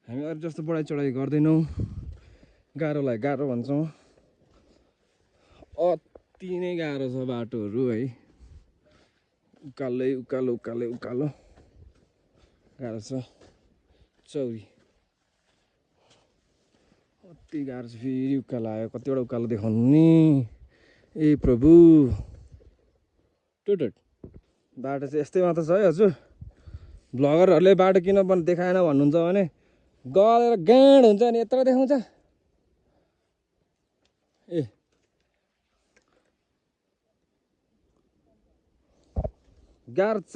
हामी अरू जस्तो बढाइ चढाइ गर्दैनौँ गाह्रोलाई गाह्रो भन्छौँ अति नै गाह्रो छ बाटोहरू है उकालै उकालो उकालै उकालो गाह्रो छ चौरी अति गाह्रो छ फेरि उकालो आयो कतिवटा उकालो देखाउनु नि ए प्रभु टुटट बाटो चाहिँ यस्तै मात्र छ है हजुर ब्लगरहरूले बाटो किन देखाएन भन्नुहुन्छ भने गलेर गाँड हुन्छ नि यत्रो देखाउँछ ए गाह्रो छ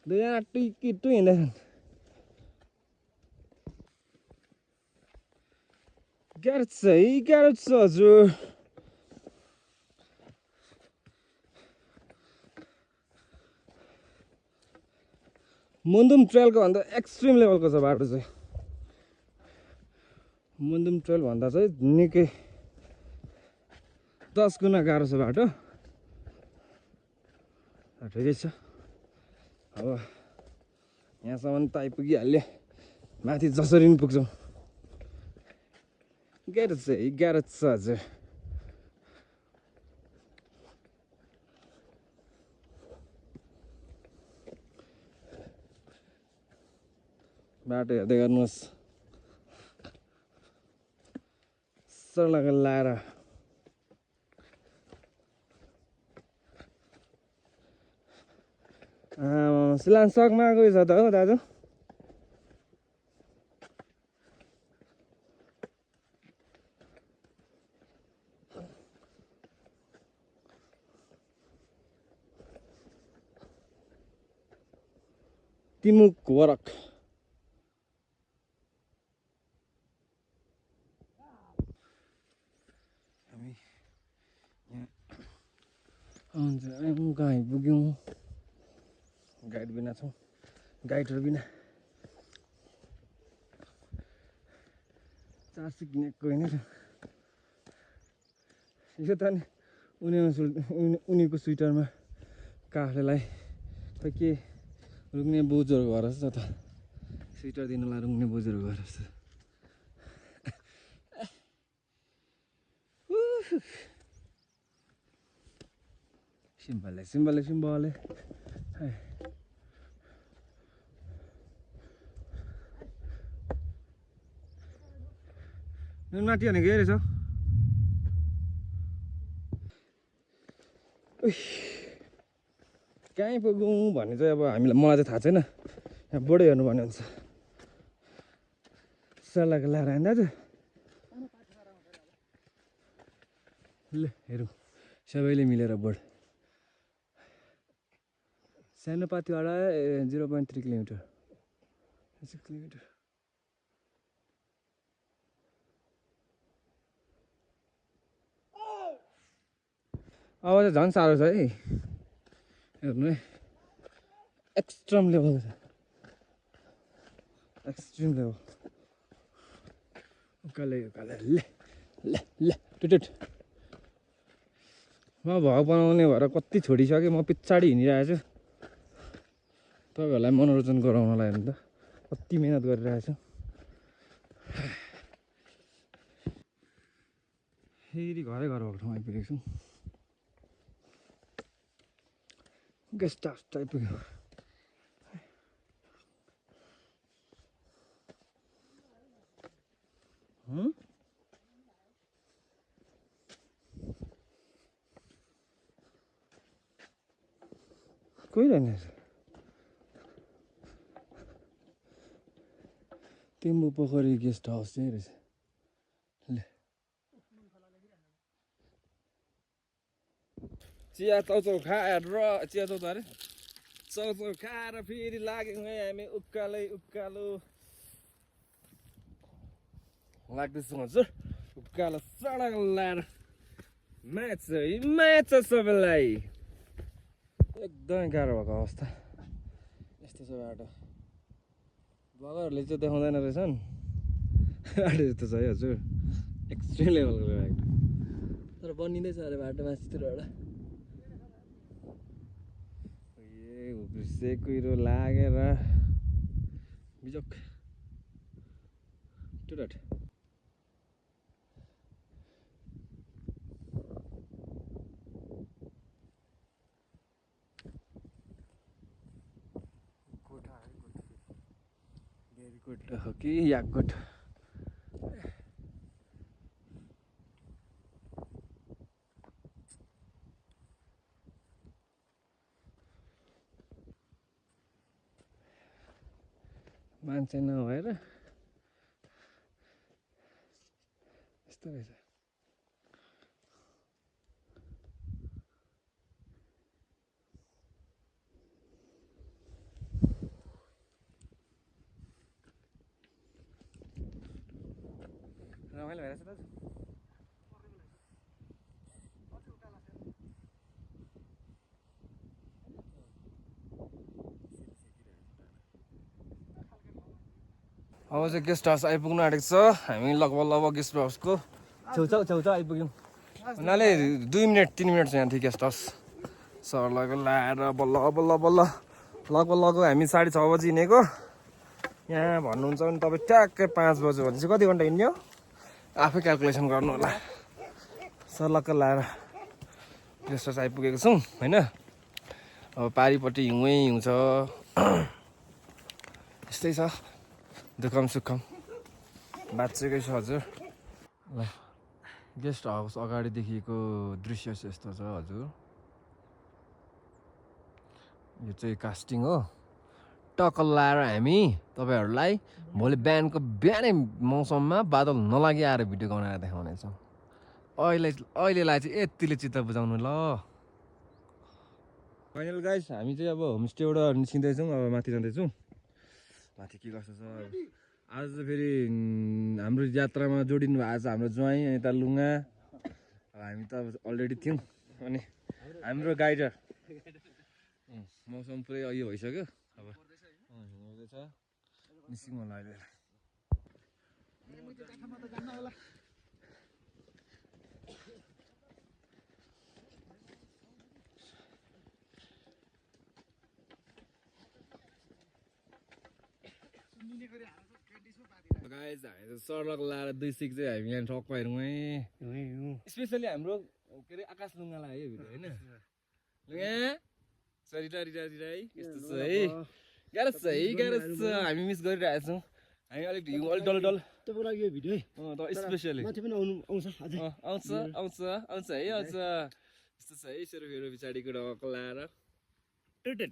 दुईजना टुइकी टुइ हिँड्दैछन् गाह्रो छ हजुर मुन्दुम ट्रेलको भन्दा एक्सट्रिम लेभलको छ बाटो चाहिँ मुन्दुम ट्रेल भन्दा चाहिँ निकै 10 गुणा गाह्रो छ बाटो ठिकै छ अब यहाँसम्म त आइपुगिहाल्यो माथि जसरी पनि पुग्छौँ गाह्रो छ हजुर बाटो हेर्दै गर्नुहोस् सडक लाएर सिलान सकमा गयो छ त हो दाजु तिमुक वरक हामी कहाँ आइपुग्यौँ गाइड बिना छौँ गाइडहरू बिना चार्सी किनेको होइन यो त नि उनीको स्वेटरमा काफलेलाई खोइ के रुक्ने बोजूहरू घर जस्तो त स्वेटर दिनलाई रुक्ने बोजूहरू घर जस्तो सिम्बले नुन माथि भनेको यही रहेछ कहीँ पुगौँ भन्ने चाहिँ अब मलाई चाहिँ थाहा छैन यहाँ बोर्डै हेर्नुपर्ने हुन्छ सल्लाहको लाएर दाजु ल हेरौँ सबैले मिलेर बोर्ड सानो पातीवाडा 0.3 किलोमिटर 6 किलोमिटर अब चाहिँ झन् साह्रो छ है हेर्नु है एक्सट्रिम लेभल छ एक्सट्रिम लेभल उकालै ल टुटुट म भग बनाउने भएर कति छोडिसकेँ म पछाडि हिँडिरहेको छु तपाईँहरूलाई मनोरञ्जन गराउनलाई हेर्नु त कति मिहिनेत गरिरहेको छु फेरि घर भएको ठाउँ आइपुगेको छु गेस्ट हाउस आइपुग्यो कोही रहेछ तिम्बु पोखरी गेस्ट हाउस चाहिँ रहेछ ल चिया चाउचाउ खाएर चिया चाउचाउ अरे चाउचाउ खाएर फेरि लाग्यौँ है हामी उकालो लाग्दैछ हजुर उकालो सडक लाएर म्याच सबैलाई एकदमै गाह्रो भएको अवस्था यस्तो छ बाटो ब्लगरहरूले चाहिँ देखाउँदैन रहेछन् बाटो जस्तो छ है हजुर एक्सट्रिम लेभलको बाटो तर बनिँदैछ अरे बाटो माथितिरबाट घुप्रिसे कुहिरो लागेर बिजोक टुटट गुड हो कि या गुड मान्छे नभएर यस्तो रहेछ रमाइलो भइरहेछ दाजु अब चाहिँ गेस्ट हाउस आइपुग्नु आँटेको छ हामी लगभग गेस्ट हाउसको छेउछाउ आइपुग्यौँ उनीहरूले 2 मिनट 3 मिनट चाहिँ यहाँ थियो गेस्ट हाउस सरलाई लाएर बल्ल लगभग हामी 6:30 बजी हिँडेको यहाँ भन्नुहुन्छ भने तपाईँ ट्याक्कै 5 बज्यो भने चाहिँ कति घन्टा हिँड्यो आफै क्यालकुलेसन गर्नु होला सरलक्क लाएर गेस्ट हाउस आइपुगेको छौँ होइन अब पारिपट्टि हिउँ छ यस्तै छ दुःखम सुखम बाँचेकै छ हजुर ल गेस्ट हाउस अगाडि देखिएको दृश्य चाहिँ यस्तो छ हजुर यो चाहिँ कास्टिङ हो टक्क लाएर हामी तपाईँहरूलाई भोलि बिहानै मौसममा बादल नलागि आएर भिडियो बनाएर देखाउनेछौँ अहिलेलाई चाहिँ यतिले चित्त बुझाउनु ल फाइनल गाइस हामी चाहिँ अब होमस्टेबाट निस्किँदैछौँ अब माथि जाँदैछौँ माथि के कस्तो छ आज चाहिँ फेरि हाम्रो यात्रामा जोडिनु भएको छ हाम्रो ज्वाइँ अनि यता लुगा हामी त अलरेडी थियौँ अनि हाम्रो गाइडर मौसम पुरै यो भइसक्यो अब हिँड्दैछ निस्किउँ होला अहिले गाइस हामी सरलक लाएर 2 सिक चाहिँ हामी यहाँ ठक्क हेरौँ है स्पेसली हाम्रो के अरे आकाश लुङ्गालाई है भिडियो होइन लुगा सरी यस्तो छ है गाह्रो छ हामी मिस गरिरहेछौँ हामी अलिक हिउँ अलिक डल तपाईँको लागि यो भिडियो है स्पेसली माथि पनि आउँछ अझै आउँछ है यस्तो छ है सेरो पछाडिको ढक्क लाएर टुटेड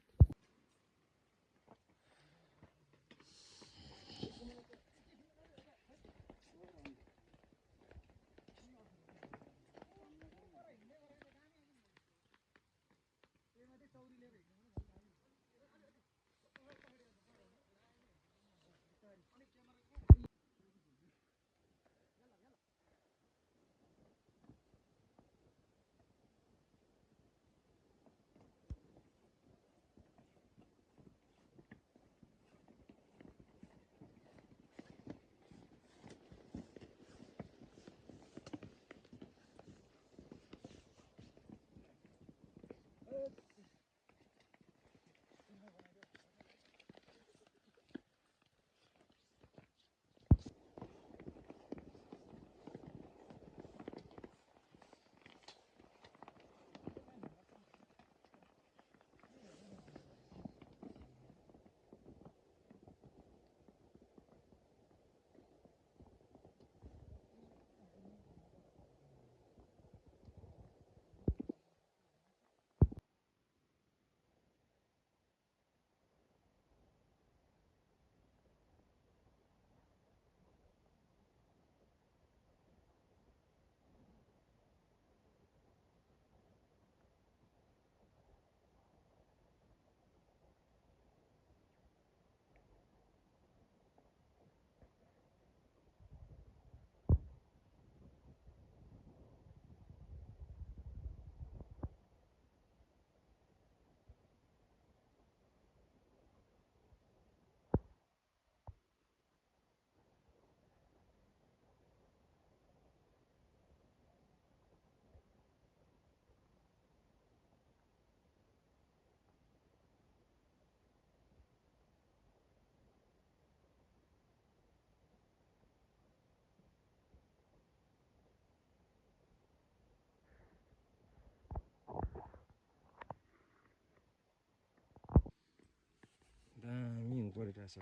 दामी हिउँ परिरहेछ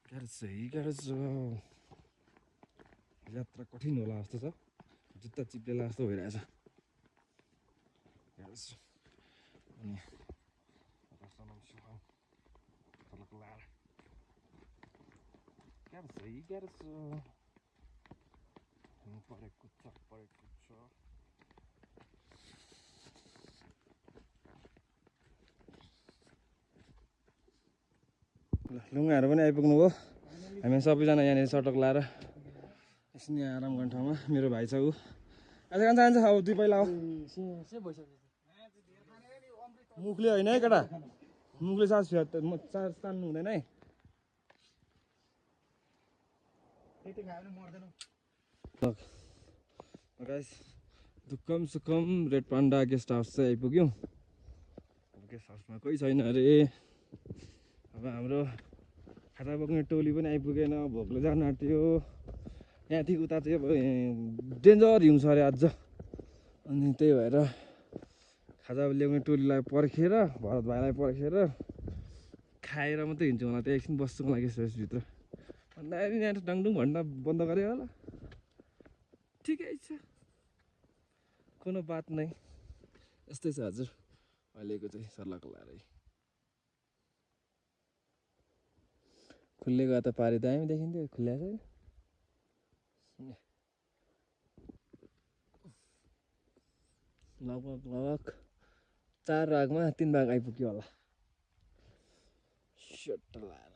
गाह्रो छ यात्रा कठिन होला जस्तो छ जुत्ता चिप्लेला जस्तो भइरहेछ अनि लुङ्गाहरू पनि आइपुग्नु भयो हामी सबैजना यहाँनिर सटक लाएर एकछिन यहाँ आराम गर्ने ठाउँमा मेरो भाइ छ ऊ आज कहाँ जान्छ अब दुई पहिला हो मुखले होइन है केटा मुखले सास तान्नु हुँदैन है गाइस दुक्कम सुक्कम रेड पान्डा गेस्ट हाउस चाहिँ आइपुग्यौँ अब गेस्ट हाउसमा कोही छैन अरे अब हाम्रो खाता बोक्ने टोली पनि आइपुगेन भोकले जानु आँट्यो यहाँदेखि उता चाहिँ अब डेन्जर हिउँ छ अरे अझ अनि त्यही भएर खाजा ल्याउने टोलीलाई पर्खेर भरत भाइलाई पर्खेर खाएर मात्रै हिँड्छु होला त्यहाँ एकछिन बस्नुको लागि भित्र भन्दाखेरि यहाँ डाङडुङ भन्न बन्द गऱ्यो होला ठिकै छ कुनै बात नै यस्तै छ हजुर अहिलेको चाहिँ सर्लको लाएर खुल्लेको त पारि दामी देखिन्थ्यो खुल्ल्या छ लगभग 4 भागमा 3 भाग आइपुग्यो होला सर्ट लाएर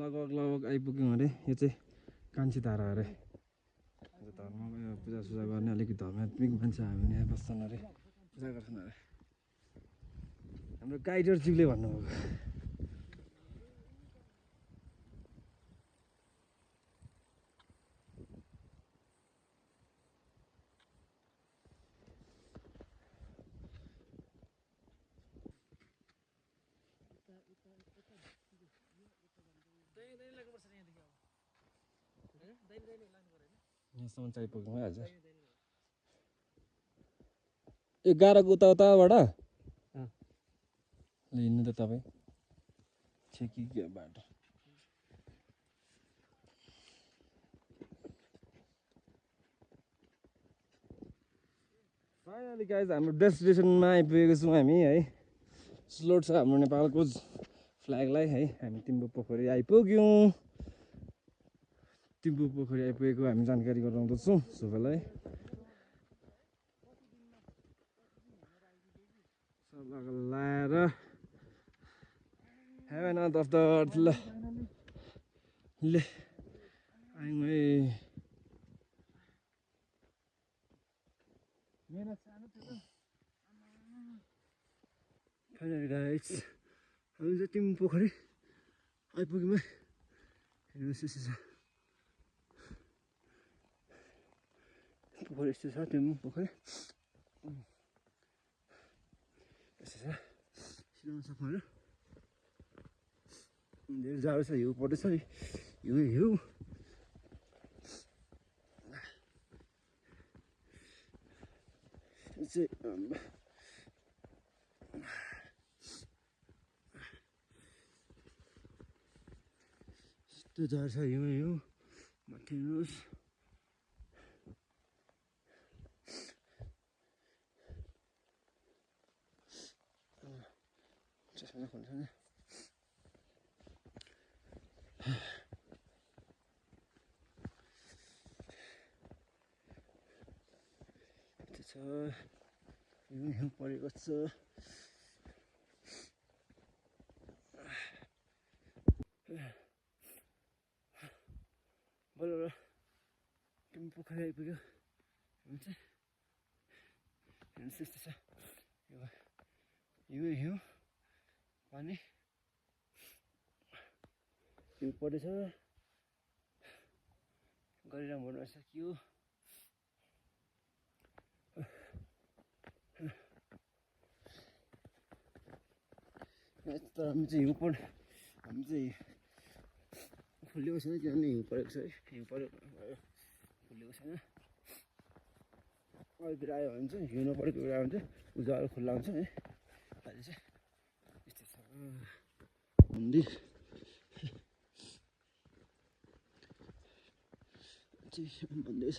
लगभग आइपुग्यौँ अरे यो चाहिँ कान्छी धारा अरे धर्मको पूजासुजा गर्ने अलिकति धार्मिक मान्छे हामी यहाँ बस्छन् अरे पूजा गर्छन् अरे हाम्रो गाइडर ज्यूले भन्नुभएको यहाँसम्म चाहिँ आइपुग्नु है हजुर 11 को उताबाट हिँड्नु त तपाईँ छेकी के बाटो फाइनली गाइज हाम्रो डेस्टिनेसनमा आइपुगेको छौँ हामी है स्लोट छ हाम्रो नेपालको फ्ल्यागलाई है हामी तिम्बु पोखरी आइपुग्यौँ तिम्बु पोखरी आइपुगेको हामी जानकारी गराउँदछौँ सबैलाई सबैलाई लाएर हेभन अफ द अर्थ ल आयौँ है फाइनली गाइज हामी चाहिँ तिम्बु पोखरी आइपुग्यौँ है हेर्नुहोस् यस्तो छ पोखरी यस्तो छ तिम्बु पोखरी यस्तो छ सिधाउन सक्नु होइन धेरै जाडो छ हिउँ पर्दैछ हिउँ चाहिँ यस्तो जाडो छ हिउँ माथि हेर्नुहोस् चस्मा खोल्छ नि यस्तो छ हिउँ परेको छ बल्ल तिमी पोखरी आइपुग्यो हुन्छ हेर्नुहोस् यस्तो छ हिउँ पानी हिउँ परेछ गरिराम भन्नुहोस् के हो तर हामी चाहिँ हामी चाहिँ फुलेको छैन किनभने हिउँ परेको छ है हिउँ परेको फुलेको छैन अलिकति आयो भने चाहिँ हिउँ नपरेको बेला आयो भने चाहिँ उजालो खुल्ला हुन्छ है अहिले चाहिँ यस्तो छ मन्दिर भन्दैछ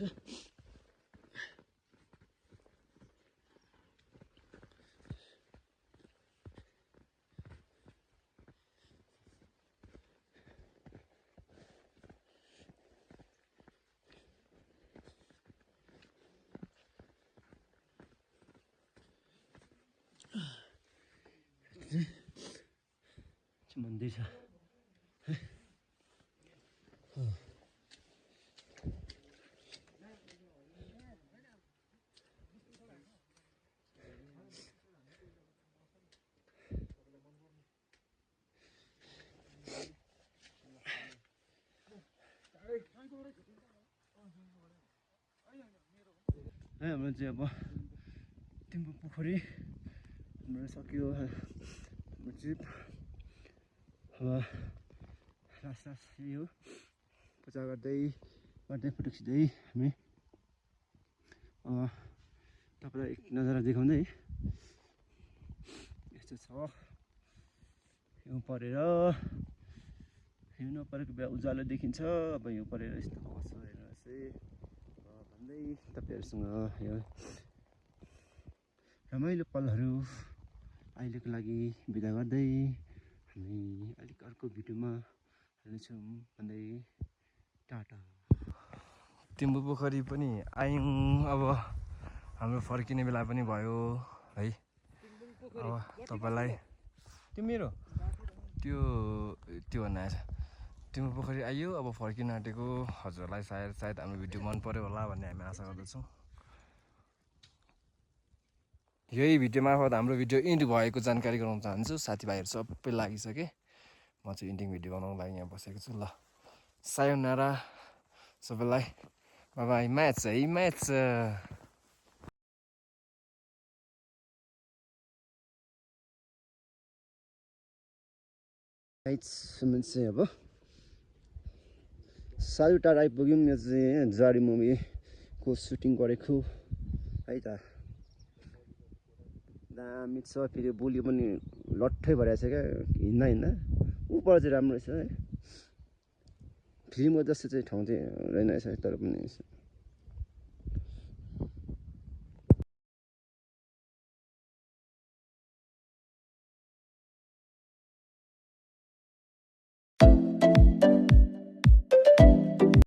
मन्दिर छ हाम्रो चाहिँ अब टिम्बु पोखरी हाम्रो सक्यो हाम्रो ट्रिप अब लास्ट यही हो पूजा गर्दै फोटो खिच्दै हामी तपाईँलाई एक नजारा देखाउँदै यस्तो छ हिउँ परेर हिउँ नपरेको बेला उज्यालो देखिन्छ अब हिउँ परेर यस्तो भएको छ हेर्नुहोस् है भन्दै तपाईँहरूसँग यो रमाइलो पलहरू अहिलेको लागि बिदा गर्दै हामी अलिक अर्को भिडियोमा हेर्नेछौँ भन्दै टाटा टिम्बु पोखरी पनि आयौँ अब हाम्रो फर्किने बेला पनि भयो है अब तपाईँलाई त्यो मेरो त्यो भन्न आएछ टिम्बु पोखरी आयो अब फर्किन आँटेको हजुरलाई सायद हाम्रो भिडियो मन पर्यो होला भन्ने हामी आशा गर्दछौँ यही भिडियो मार्फत हाम्रो भिडियो इन्ड भएको जानकारी गराउन चाहन्छु साथीभाइहरू सबै लागिसके म चाहिँ इन्डिङ भिडियो बनाउनु लागि यहाँ बसेको छु ल सायोनारा सबैलाई बाई म्याच है म्याच चाहिँ अब सालु टाढा आइपुग्यौँ यो चाहिँ जारी मुभीको सुटिङ गरेको है त दामी छ फेरि बोली पनि लट्ठै भइरहेको छ क्या हिँड्दा ऊपर चाहिँ राम्रो रहेछ है फिल्मको जस्तो चाहिँ ठाउँ चाहिँ रहेन रहेछ तर पनि